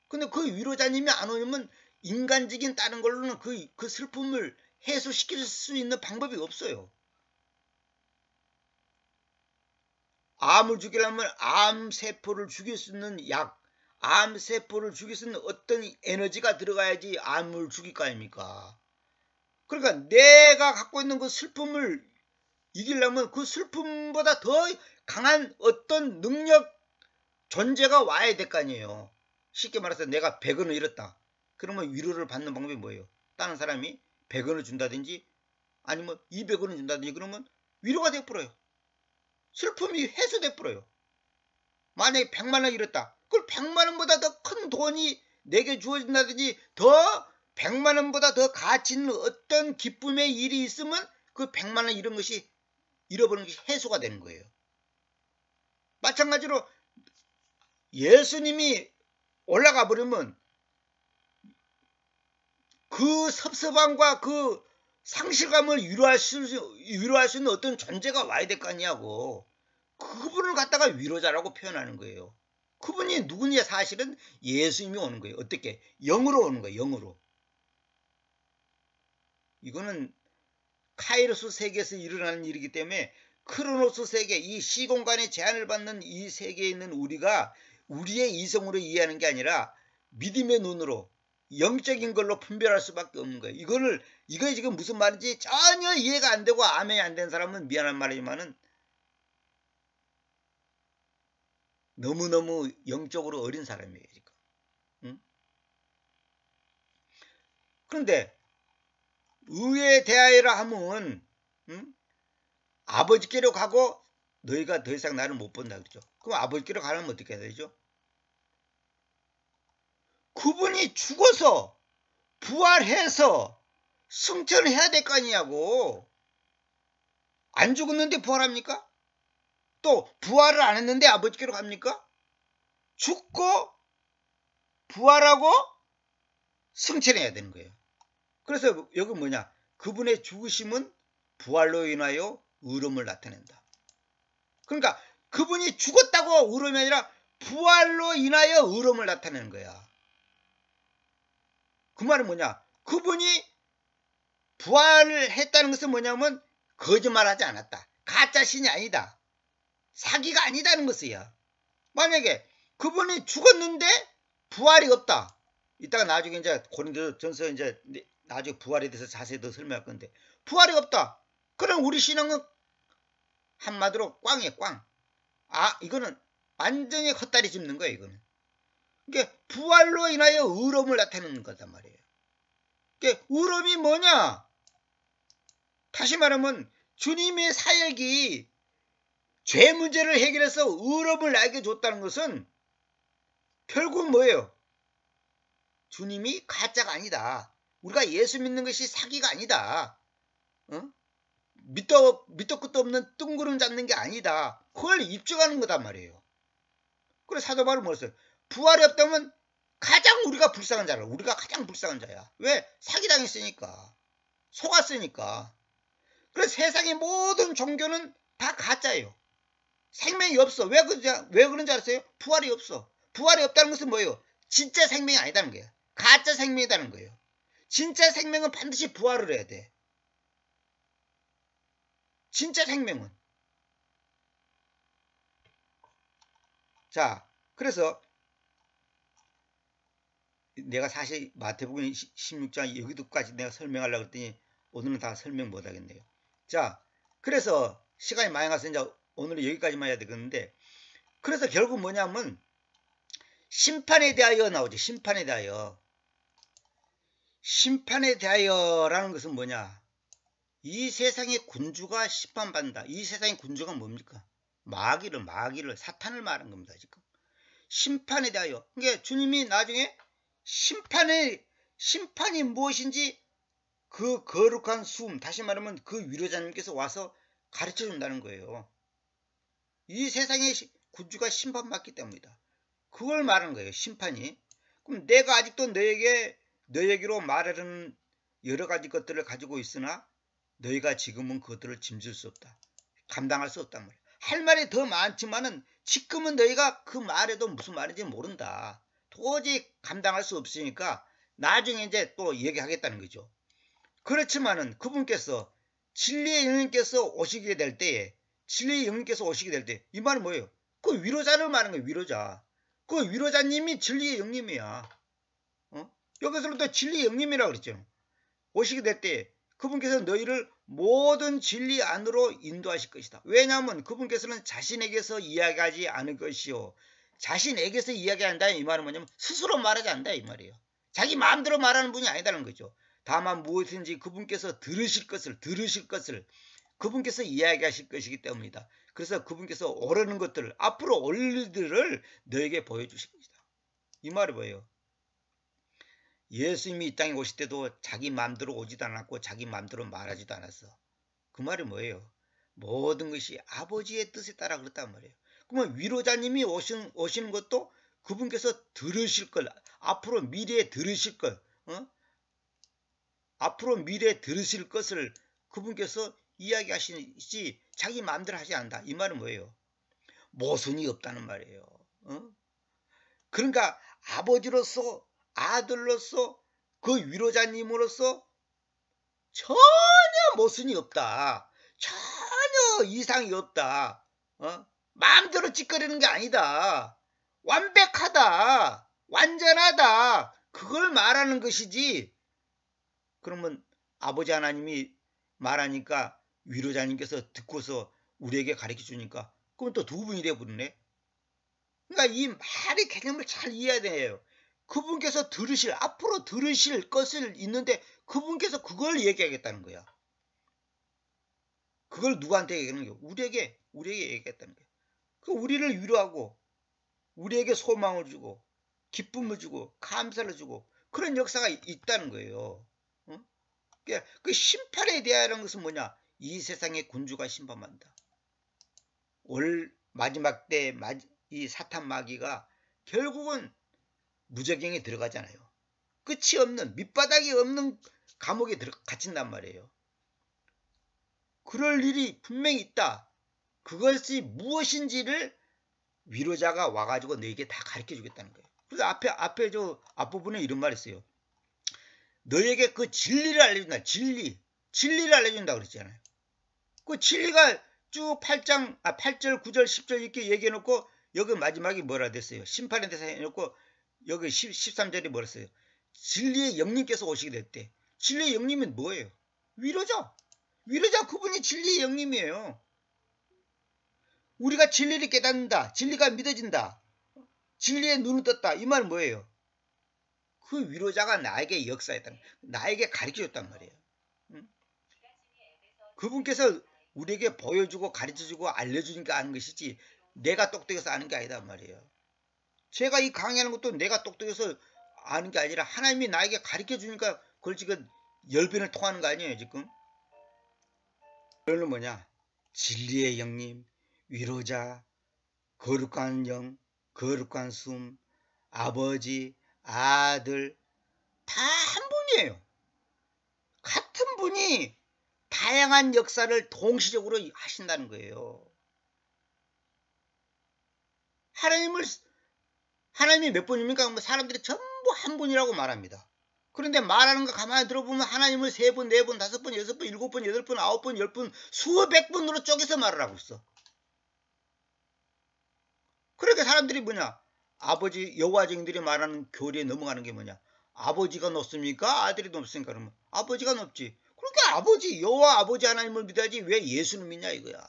A: 근데 그 위로자님이 안 오면 인간적인 다른 걸로는 그 슬픔을 해소시킬 수 있는 방법이 없어요. 암을 죽이려면 암세포를 죽일 수 있는 약, 암세포를 죽일 수 있는 어떤 에너지가 들어가야지 암을 죽일 거 아닙니까? 그러니까 내가 갖고 있는 그 슬픔을 이기려면 그 슬픔보다 더 강한 어떤 능력, 존재가 와야 될 거 아니에요. 쉽게 말해서 내가 100원을 잃었다. 그러면 위로를 받는 방법이 뭐예요? 다른 사람이 100원을 준다든지 아니면 200원을 준다든지 그러면 위로가 돼버려요. 슬픔이 해소돼버려요. 만약에 100만원 잃었다. 그걸 100만원보다 더 큰 돈이 내게 주어진다든지 더 100만원보다 더 가치 있는 어떤 기쁨의 일이 있으면 그 100만원 이런 것이 잃어버린 것이 해소가 되는 거예요. 마찬가지로 예수님이 올라가 버리면 그 섭섭함과 그 상실감을 위로할 수 있는 어떤 존재가 와야 될 거 아니냐고. 그분을 갖다가 위로자라고 표현하는 거예요. 그분이 누구냐? 사실은 예수님이 오는 거예요. 어떻게? 영으로 오는 거예요. 영으로. 이거는 카이로스 세계에서 일어나는 일이기 때문에 크로노스 세계, 이 시공간의 제한을 받는 이 세계에 있는 우리가 우리의 이성으로 이해하는 게 아니라 믿음의 눈으로 영적인 걸로 분별할 수밖에 없는 거예요. 이거 지금 무슨 말인지 전혀 이해가 안 되고 아멘이 안 되는 사람은 미안한 말이지만은 너무너무 영적으로 어린 사람이에요. 지금. 응? 그런데 의에 대하여라 하면 아버지께로 가고 너희가 더 이상 나를 못 본다 그러죠. 그럼 아버지께로 가려면 어떻게 해야 되죠? 그분이 죽어서 부활해서 승천을 해야 될 거 아니냐고. 안 죽었는데 부활합니까? 또 부활을 안 했는데 아버지께로 갑니까? 죽고 부활하고 승천해야 되는 거예요. 그래서 여기 뭐냐? 그분의 죽으심은 부활로 인하여 의로움을 나타낸다. 그러니까 그분이 죽었다고 의로움이 아니라 부활로 인하여 의로움을 나타내는 거야. 그 말은 뭐냐? 그분이 부활을 했다는 것은 뭐냐면 거짓말하지 않았다. 가짜신이 아니다. 사기가 아니다는 것이야. 만약에 그분이 죽었는데 부활이 없다. 이따가 나중에 이제 고린도전서 이제 나중에 부활에 대해서 자세히 더 설명할 건데 부활이 없다. 그럼 우리 신앙은 한마디로 꽝이에요. 꽝. 이거는 완전히 헛다리 짚는 거예요. 이거는. 그러니까 부활로 인하여 의로움을 나타내는 거단 말이에요. 그러니까 의로움이 뭐냐? 다시 말하면 주님의 사역이 죄 문제를 해결해서 의로움을 나에게 줬다는 것은 결국 뭐예요? 주님이 가짜가 아니다. 우리가 예수 믿는 것이 사기가 아니다. 밑도 끝도 없는 뜬구름 잡는 게 아니다. 그걸 입증하는 거단 말이에요. 그래서 사도 바울은 뭐랬어요? 부활이 없다면 가장 우리가 불쌍한 자라. 우리가 가장 불쌍한 자야. 왜? 사기당했으니까. 속았으니까. 그래서 세상의 모든 종교는 다 가짜예요. 생명이 없어. 왜 그런지 아세요? 부활이 없어. 부활이 없다는 것은 뭐예요? 진짜 생명이 아니다는 거예요. 가짜 생명이라는 거예요. 진짜 생명은 반드시 부활을 해야 돼. 진짜 생명은. 자, 그래서 내가 사실 마태복음 16장 여기도까지 내가 설명하려고 했더니 오늘은 다 설명 못 하겠네요. 자, 그래서 시간이 많이 가서 이제 오늘은 여기까지만 해야 되겠는데, 그래서 결국 뭐냐면 심판에 대하여 나오죠. 심판에 대하여. 심판에 대하여라는 것은 뭐냐? 이 세상의 군주가 심판받는다. 이 세상의 군주가 뭡니까? 마귀를 사탄을 말하는 겁니다. 지금 심판에 대하여. 그러니까 주님이 나중에 심판이 무엇인지 그 거룩한 숨, 다시 말하면 그 위로자님께서 와서 가르쳐 준다는 거예요. 이 세상의 구주가 심판받기 때문이다. 그걸 말하는 거예요. 심판이. 그럼 내가 아직도 너에게로 말하는 여러 가지 것들을 가지고 있으나 너희가 지금은 그것들을 짐질 수 없다. 감당할 수 없단 말이야. 할 말이 더 많지만은 지금은 너희가 그 말에도 무슨 말인지 모른다. 도저히 감당할 수 없으니까 나중에 이제 또 얘기하겠다는 거죠. 그렇지만은 그분께서 진리의 영님께서 오시게 될 때에 이 말은 뭐예요? 그 위로자를 말하는 거예요. 위로자. 그 위로자님이 진리의 영님이야. 여기서는 또 진리의 영님이라고 그랬죠. 오시게 될 때 그분께서 너희를 모든 진리 안으로 인도하실 것이다. 왜냐하면 그분께서는 자신에게서 이야기하지 않을 것이요. 자신에게서 이야기한다 이 말은 뭐냐면 스스로 말하지 않는다 이 말이에요. 자기 마음대로 말하는 분이 아니다는 거죠. 다만 무엇인지 그분께서 들으실 것을 그분께서 이야기하실 것이기 때문이다. 그래서 그분께서 오르는 것들을 앞으로 올 일들을 너에게 보여주실 것이다. 이 말이 뭐예요? 예수님이 이 땅에 오실 때도 자기 마음대로 오지도 않았고 자기 마음대로 말하지도 않았어. 그 말이 뭐예요? 모든 것이 아버지의 뜻에 따라 그렇단 말이에요. 그러면 위로자님이 오시는 것도 그분께서 들으실 걸, 앞으로 미래에 들으실 걸, 앞으로 미래에 들으실 것을 그분께서 이야기하시지 자기 마음대로 하지 않는다. 이 말은 뭐예요? 모순이 없다는 말이에요. 그러니까 아버지로서 아들로서 그 위로자님으로서 전혀 모순이 없다. 전혀 이상이 없다. 마음대로 찌꺼리는 게 아니다. 완벽하다. 완전하다. 그걸 말하는 것이지. 그러면 아버지 하나님이 말하니까 위로자님께서 듣고서 우리에게 가르쳐 주니까 그럼 또 두 분이 되어버리네. 그러니까 이 말의 개념을 잘 이해해야 돼요. 그분께서 앞으로 들으실 것을 있는데 그분께서 그걸 얘기하겠다는 거야. 그걸 누구한테 얘기하는 거야? 우리에게 얘기하겠다는 거야. 그 우리를 위로하고 우리에게 소망을 주고 기쁨을 주고 감사를 주고 그런 역사가 있다는 거예요. 그 심판에 대한 것은 뭐냐? 이 세상의 군주가 심판한다. 올 마지막 때 이 사탄 마귀가 결국은 무저갱에 들어가잖아요. 끝이 없는 밑바닥이 없는 감옥에 갇힌단 말이에요. 그럴 일이 분명히 있다. 그것이 무엇인지를 위로자가 와가지고 너에게 다 가르쳐 주겠다는 거예요. 그래서 앞에 저 앞부분에 이런 말이 있어요. 너에게 그 진리를 알려준다. 진리를 알려준다 그랬잖아요. 그 진리가 쭉 8절, 9절, 10절 이렇게 얘기해놓고 여기 마지막에 뭐라 됐어요? 심판에 대해서 해놓고 여기 13절이 뭐라 했어요? 진리의 영님께서 오시게 될 때 진리의 영님은 뭐예요? 위로자 그분이 진리의 영님이에요. 우리가 진리를 깨닫는다. 진리가 믿어진다. 진리의 눈을 떴다. 이 말은 뭐예요? 그 위로자가 나에게 역사했다는 나에게 가르쳐줬단 말이에요. 그분께서 우리에게 보여주고 가르쳐주고 알려주니까 아는 것이지 내가 똑똑해서 아는 게 아니다 말이에요. 제가 이 강의하는 것도 내가 똑똑해서 아는 게 아니라 하나님이 나에게 가르쳐주니까 그걸 지금 10배를 통하는 거 아니에요 지금. 그거는 뭐냐? 진리의 영님, 위로자, 거룩한 영, 거룩한 숨, 아버지, 아들 다 한 분이에요. 같은 분이 다양한 역사를 동시적으로 하신다는 거예요. 하나님이 몇 분입니까? 사람들이 전부 한 분이라고 말합니다. 그런데 말하는 거 가만히 들어보면 하나님을 3분, 4분, 5분, 6분, 7분, 8분, 9분, 10분, 수백 분으로 쪼개서 말을 하고 있어. 그러니까 사람들이 뭐냐? 아버지 여호와 증인들이 말하는 교리에 넘어가는 게 뭐냐? 아버지가 높습니까? 아들이 높습니까? 그러면 아버지가 높지. 그러니까 아버지 여호와 아버지 하나님을 믿어야지 왜 예수를 믿냐 이거야.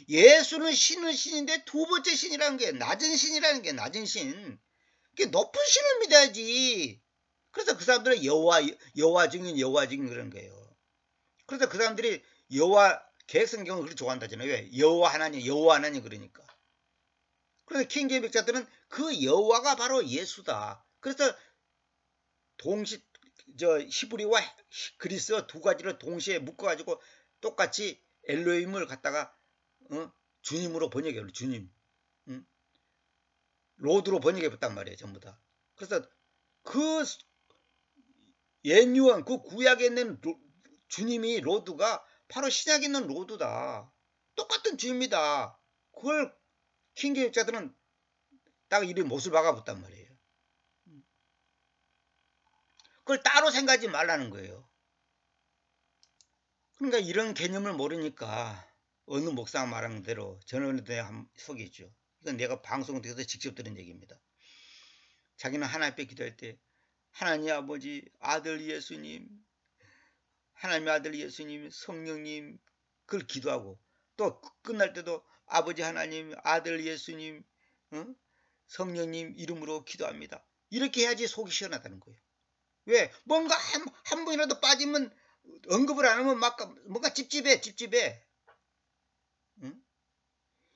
A: 예수는 신인데 두 번째 신이라는 게 낮은 신이라는 게 낮은 신. 높은 신을 믿어야지. 그래서 그 사람들은 여호와 증인 그런 거예요. 그래서 그 사람들이 여호와 개혁성경을 그렇게 좋아한다잖아요. 왜? 여호와 하나님 그러니까. 그래서 킹제임 백자들은 그 여호와가 바로 예수다. 그래서 히브리와 그리스어 두 가지를 동시에 묶어가지고 똑같이 엘로힘을 갖다가 주님으로 번역해버려. 주님. 응? 로드로 번역해봤단 말이에요. 전부 다. 그래서 그 옛 유언, 그 구약에 있는 주님이 로드가 바로 신약에 있는 로드다. 똑같은 주입니다. 그걸 킹교육자들은 딱 이리 못을 박아봤단 말이에요. 그걸 따로 생각하지 말라는 거예요. 그러니까 이런 개념을 모르니까 어느 목사가 말하는 대로 저는 한번 속이죠. 이건 내가 방송을 통해서 직접 들은 얘기입니다. 자기는 하나님 앞에 기도할 때 하나님 아버지, 아들 예수님, 하나님의 아들 예수님, 성령님 그걸 기도하고 또 끝날 때도 아버지 하나님, 아들 예수님, 성령님 이름으로 기도합니다. 이렇게 해야지 속이 시원하다는 거예요. 왜? 뭔가 한 번이라도 빠지면 언급을 안 하면 막 뭔가 찝찝해. 응?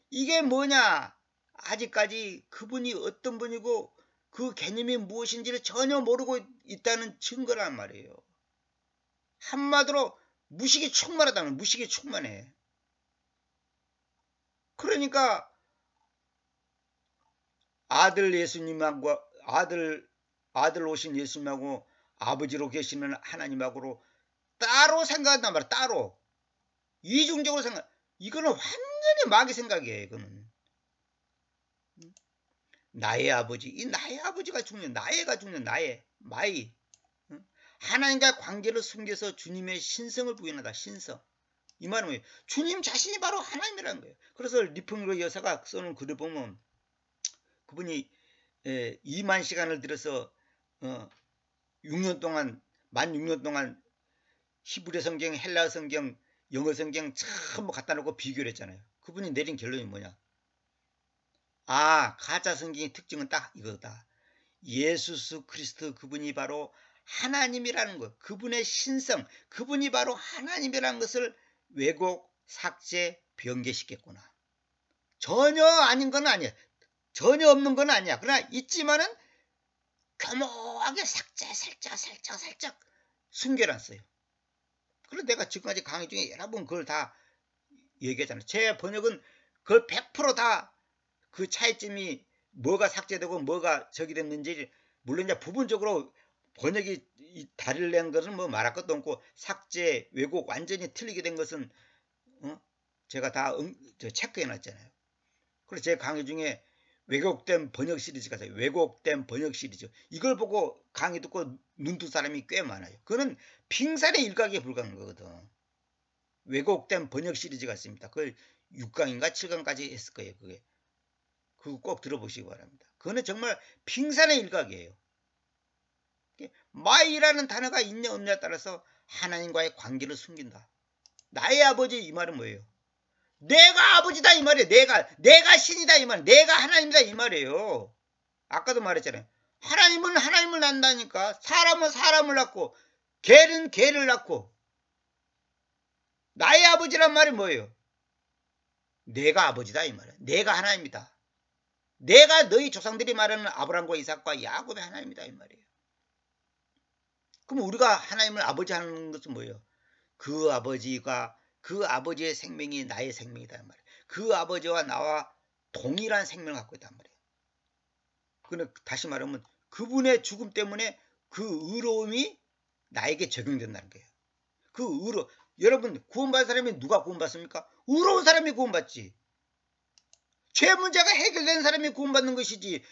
A: 이게 뭐냐? 아직까지 그분이 어떤 분이고 그 개념이 무엇인지를 전혀 모르고 있다는 증거란 말이에요. 한마디로 무식이 충만하다는, 무식이 충만해. 그러니까 아들 예수님하고 아들 오신 예수님하고 아버지로 계시는 하나님하고로 따로 생각한단 말이야. 따로 이중적으로 생각. 이거는 완전히 마귀 생각이에요. 이거는 나의 아버지, 이 나의 아버지가 중요해. 나의가 중요해. 나의 마이. 하나님과 관계를 숨겨서 주님의 신성을 부인하다. 신성. 이 말은 뭐예요? 주님 자신이 바로 하나님이라는 거예요. 그래서 리풍로 여사가 써놓은 글을 보면 그분이 2만 시간을 들여서 6년 동안 만 6년 동안 히브리 성경, 헬라 성경, 영어 성경 전부 갖다 놓고 비교를 했잖아요. 그분이 내린 결론이 뭐냐? 아, 가짜 성경의 특징은 딱 이거다. 예수 그리스도 그분이 바로 하나님이라는 것, 그분의 신성, 그분이 바로 하나님이라는 것을 왜곡, 삭제, 변개시켰구나. 전혀 아닌 건 아니야. 전혀 없는 건 아니야. 그러나 있지만은 교묘하게 삭제, 살짝 숨겨놨어요. 그래서 내가 지금까지 강의 중에 여러 번 그걸 다 얘기했잖아요. 제 번역은 그걸 100% 다 그 차이점이 뭐가 삭제되고 뭐가 저기 됐는지 물론 이제 부분적으로 번역이 다를 낸 것은 뭐 말할 것도 없고 삭제, 왜곡 완전히 틀리게 된 것은 제가 다 체크해 놨잖아요. 그래서 제 강의 중에 왜곡된 번역 시리즈가 있어요. 왜곡된 번역 시리즈. 이걸 보고 강의 듣고 눈 뜬 사람이 꽤 많아요. 그거는 빙산의 일각에 불과한 거거든. 왜곡된 번역 시리즈가 있습니다. 그걸 6강인가 7강까지 했을 거예요. 그거 꼭 들어보시기 바랍니다. 그거는 정말 빙산의 일각이에요. 마이라는 단어가 있냐 없냐에 따라서 하나님과의 관계를 숨긴다. 나의 아버지 이 말은 뭐예요? 내가 아버지다 이 말이에요. 내가 신이다 이 말. 내가 하나님이다 이 말이에요. 아까도 말했잖아요. 하나님은 하나님을 낳는다니까. 사람은 사람을 낳고 개는 개를 낳고. 나의 아버지란 말이 뭐예요? 내가 아버지다 이 말이에요. 내가 하나님이다. 내가 너희 조상들이 말하는 아브라함과 이삭과 야곱의 하나님이다 이 말이에요. 그럼 우리가 하나님을 아버지 하는 것은 뭐예요? 그 아버지가 그 아버지의 생명이 나의 생명이다 이 말이에요. 그 아버지와 나와 동일한 생명을 갖고 있단 말이에요. 그는 다시 말하면 그분의 죽음 때문에 그 의로움이 나에게 적용된다는 거예요. 그 의로 여러분 구원받은 사람이 누가 구원받습니까? 의로운 사람이 구원받지. 죄 문제가 해결된 사람이 구원받는 것이지.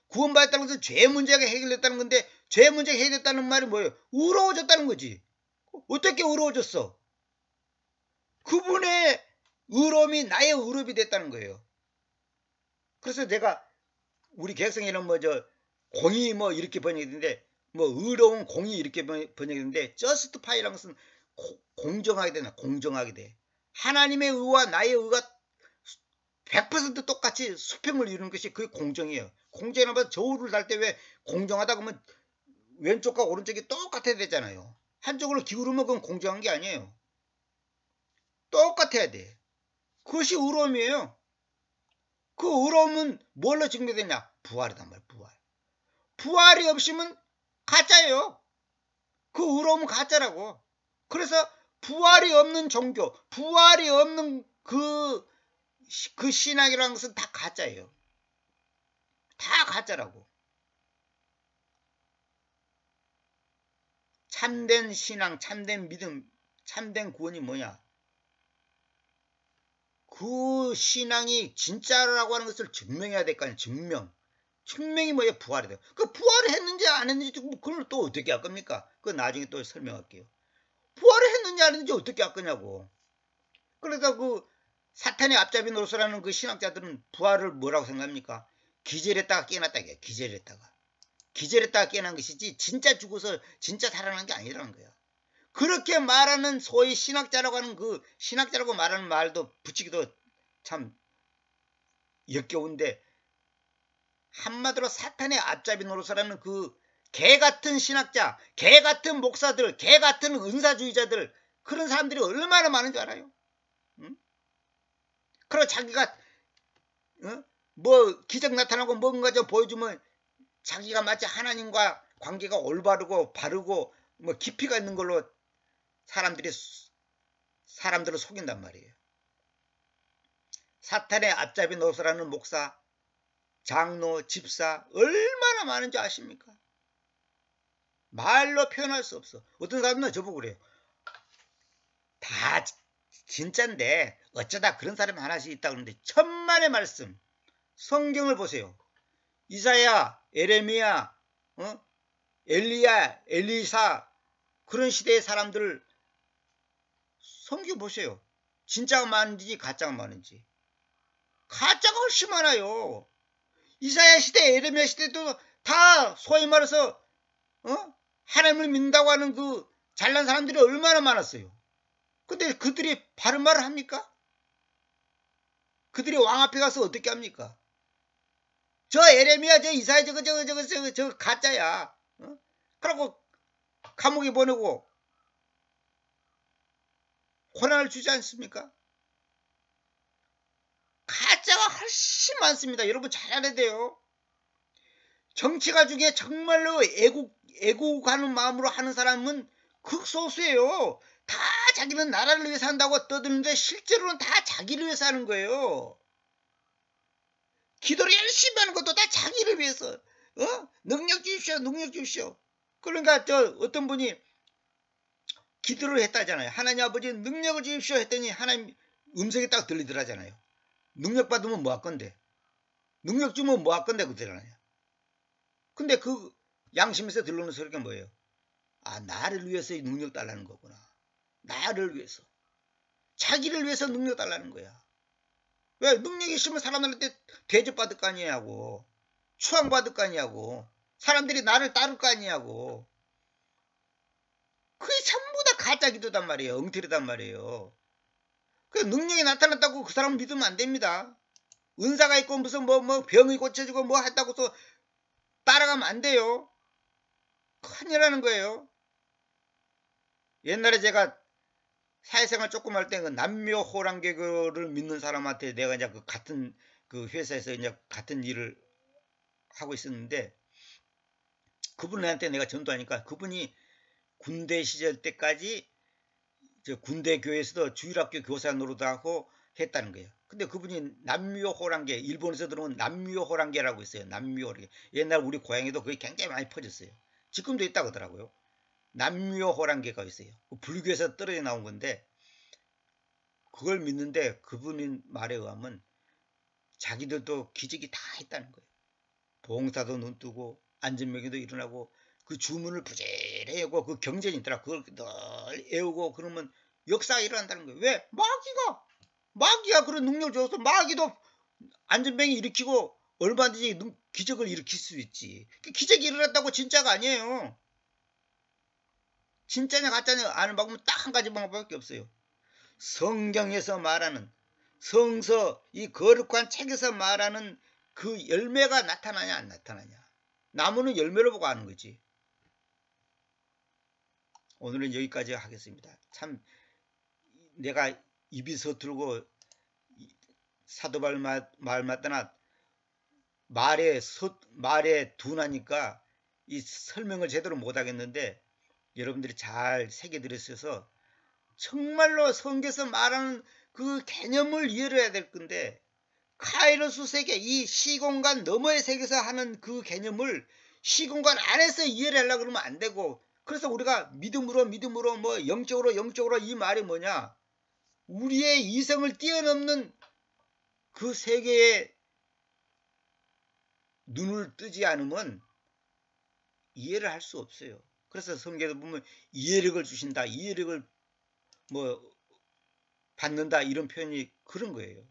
A: 구원받았다는 것은 죄 문제가 해결됐다는 건데 죄 문제가 해결됐다는 말이 뭐예요? 의로워졌다는 거지. 어떻게 의로워졌어? 그분의 의로움이 나의 의로움이 됐다는 거예요. 그래서 내가 우리 개성에는 공의 이렇게 번역했는데 의로운 공의 이렇게 번역했는데 justify라는 것은 공정하게 되나 공정하게 돼. 하나님의 의와 나의 의가 100% 똑같이 수평을 이루는 것이 그게 공정이에요. 공정이라면 저울을 달 때 왜 공정하다 그러면 왼쪽과 오른쪽이 똑같아야 되잖아요. 한쪽으로 기울으면 그건 공정한 게 아니에요. 똑같아야 돼. 그것이 의로움이에요. 그 의로움은 뭘로 증명되냐? 부활이단 말이야. 부활이 없으면 가짜예요. 그 의로움은 가짜라고. 그래서 부활이 없는 종교, 부활이 없는 그 그 신앙이라는 것은 다 가짜예요. 다 가짜라고. 참된 신앙, 참된 믿음, 참된 구원이 뭐냐? 그 신앙이 진짜라고 하는 것을 증명해야 될 거 아니에요. 증명이 뭐예요? 부활이다. 그 부활을 했는지 안 했는지 그걸 또 어떻게 할 겁니까? 그거 나중에 또 설명할게요. 부활을 했는지 안 했는지 어떻게 할 거냐고. 그래서 그 사탄의 앞잡이 노릇하는 그 신학자들은 부활을 뭐라고 생각합니까? 기절했다가 깨어났다 이게 기절했다가 깨어난 것이지 진짜 죽어서 진짜 살아난 게 아니라는 거야. 그렇게 말하는 소위 신학자라고 하는 그 신학자라고 말하는 말도 붙이기도 참 역겨운데, 한마디로 사탄의 앞잡이 노릇하는 그 개같은 신학자, 개같은 목사들, 개같은 은사주의자들, 그런 사람들이 얼마나 많은 줄 알아요? 응? 그리고 자기가 뭐 기적 나타나고 뭔가 좀 보여주면 자기가 마치 하나님과 관계가 올바르고 바르고 뭐 깊이가 있는 걸로 사람들을 속인단 말이에요. 사탄의 앞잡이 노릇하는 목사, 장로, 집사 얼마나 많은지 아십니까? 말로 표현할 수 없어. 어떤 사람은 저보고 그래요. 다 진짜인데 어쩌다 그런 사람이 하나씩 있다 그러는데, 천만의 말씀 성경을 보세요. 이사야, 에레미야, 엘리야, 엘리사, 그런 시대의 사람들 성경 보세요. 진짜가 많은지 가짜가 많은지. 가짜가 훨씬 많아요. 이사야 시대, 에레미야 시대도 다 소위 말해서 하나님을 믿는다고 하는 그 잘난 사람들이 얼마나 많았어요. 근데 그들이 바른 말을 합니까? 그들이 왕 앞에 가서 어떻게 합니까? 저 에레미야, 저 이사야, 저거 가짜야. 그러고 감옥에 보내고 고난을 주지 않습니까? 가짜가 훨씬 많습니다. 여러분 잘 알아야 돼요. 정치가 중에 정말로 애국하는 마음으로 하는 사람은 극소수예요. 다 자기는 나라를 위해서 한다고 떠드는데 실제로는 다 자기를 위해서 하는 거예요. 기도를 열심히 하는 것도 다 자기를 위해서. 능력 주십시오, 능력 주십시오. 그러니까 어떤 분이 기도를 했다잖아요. 하나님 아버지 능력을 주십시오 했더니 하나님 음성이 딱 들리더라잖아요. 능력 받으면 뭐 할 건데? 능력 주면 뭐 할 건데 그러잖아요. 근데 그 양심에서 들려오는 소리가 뭐예요? 아, 나를 위해서 능력 달라는 거구나. 나를 위해서. 자기를 위해서 능력 달라는 거야. 왜? 능력이 있으면 사람들한테 대접받을 거 아니냐고. 추앙받을 거 아니냐고. 사람들이 나를 따를 거 아니냐고. 그게 전부 다 가짜 기도단 말이에요. 엉터리단 말이에요. 그 능력이 나타났다고 그 사람 믿으면 안 됩니다. 은사가 있고 무슨 뭐 병이 고쳐지고 뭐 했다고서 따라가면 안 돼요. 큰일 나는 거예요. 옛날에 제가 사회생활 조금 할 때 그 남묘호랑개를 믿는 사람한테 내가 이제 그 같은 그 회사에서 이제 같은 일을 하고 있었는데, 그분한테 내가 전도하니까 그분이 군대 시절 때까지 저 군대 교회에서도 주일학교 교사 노릇도 하고 했다는 거예요. 근데 그분이 남묘호랑개, 일본에서 들어온 남묘호랑개라고 있어요. 남묘호랑개. 옛날 우리 고향에도 그게 굉장히 많이 퍼졌어요. 지금도 있다고 하더라고요. 남묘호랑개가 있어요. 불교에서 떨어져 나온 건데, 그걸 믿는데 그분 말에 의하면 자기들도 기적이 다 했다는 거예요. 봉사도 눈뜨고 안전명예도 일어나고 그 주문을 부지런히 외우고 그 경전이 있더라. 그걸 늘 외우고 그러면 역사가 일어난다는 거예요. 왜? 마귀가 그런 능력을 줘서 마귀도 안전병이 일으키고 얼마든지 기적을 일으킬 수 있지. 기적이 일어났다고 진짜가 아니에요. 진짜냐 가짜냐 아는 방법은 딱 한 가지 방법밖에 없어요. 성경에서 말하는, 성서 이 거룩한 책에서 말하는 그 열매가 나타나냐 안 나타나냐. 나무는 열매를 보고 아는 거지. 오늘은 여기까지 하겠습니다. 참 내가 입이 서툴고 사도발 말마다나 말에 둔하니까 이 설명을 제대로 못 하겠는데, 여러분들이 잘 새겨 들으셔서 정말로 성경에서 말하는 그 개념을 이해를 해야 될 건데, 카이로스 세계, 이 시공간 너머의 세계에서 하는 그 개념을 시공간 안에서 이해를 하려고 그러면 안 되고, 그래서 우리가 믿음으로 뭐 영적으로 이 말이 뭐냐, 우리의 이성을 뛰어넘는 그 세계에 눈을 뜨지 않으면 이해를 할 수 없어요. 그래서 성경에 보면 이해력을 주신다, 이해력을 뭐 받는다, 이런 표현이 그런 거예요.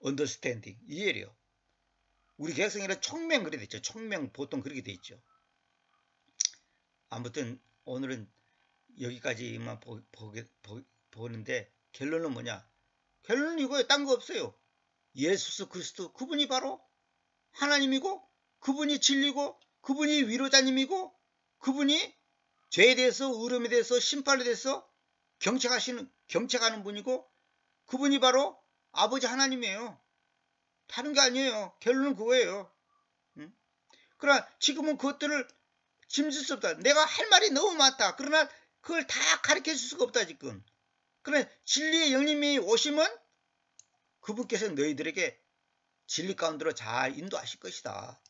A: understanding, 이해력. 우리 개성이란 총명 그렇게 돼 있죠. 총명 보통 그렇게 돼 있죠. 아무튼 오늘은 여기까지만 보는데, 결론은 뭐냐? 결론은 이거예요. 딴 거 없어요. 예수 그리스도, 그분이 바로 하나님이고, 그분이 진리고, 그분이 위로자님이고, 그분이 죄에 대해서, 의로움에 대해서, 심판에 대해서 경책하는 분이고, 그분이 바로 아버지 하나님이에요. 다른 게 아니에요. 결론은 그거예요. 응? 그러나 지금은 그것들을 짐질 수 없다. 내가 할 말이 너무 많다. 그러나 그걸 다 가르쳐 줄 수가 없다 지금. 그러나 진리의 영님이 오시면 그분께서 너희들에게 진리 가운데로 잘 인도하실 것이다.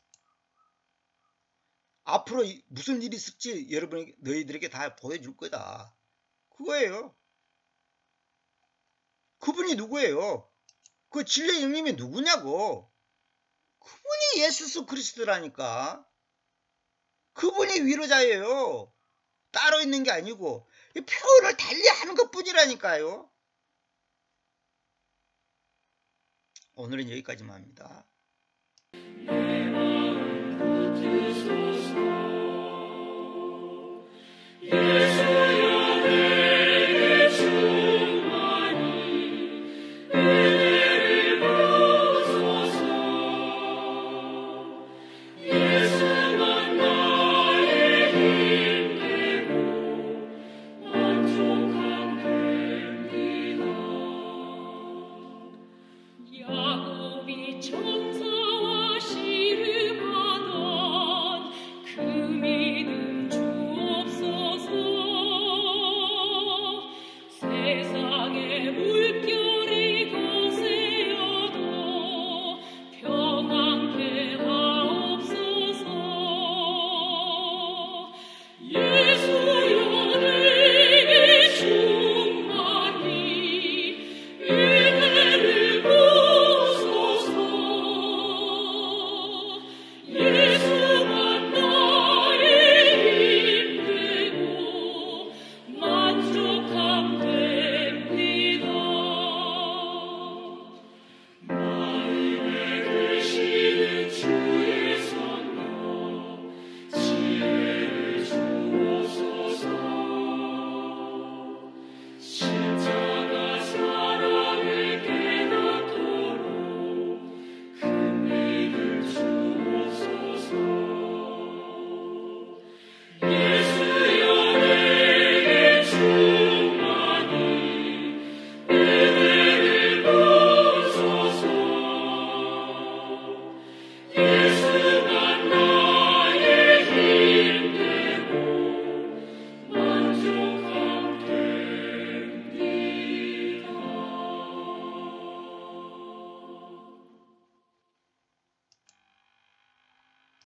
A: 앞으로 무슨 일이 있을지 여러분이 너희들에게 다 보여줄 거다. 그거예요. 그분이 누구예요? 그 진리의 영님이 누구냐고. 그분이 예수 그리스도라니까. 그분이 위로자예요. 따로 있는 게 아니고 표현을 달리하는 것뿐이라니까요. 오늘은 여기까지만 합니다.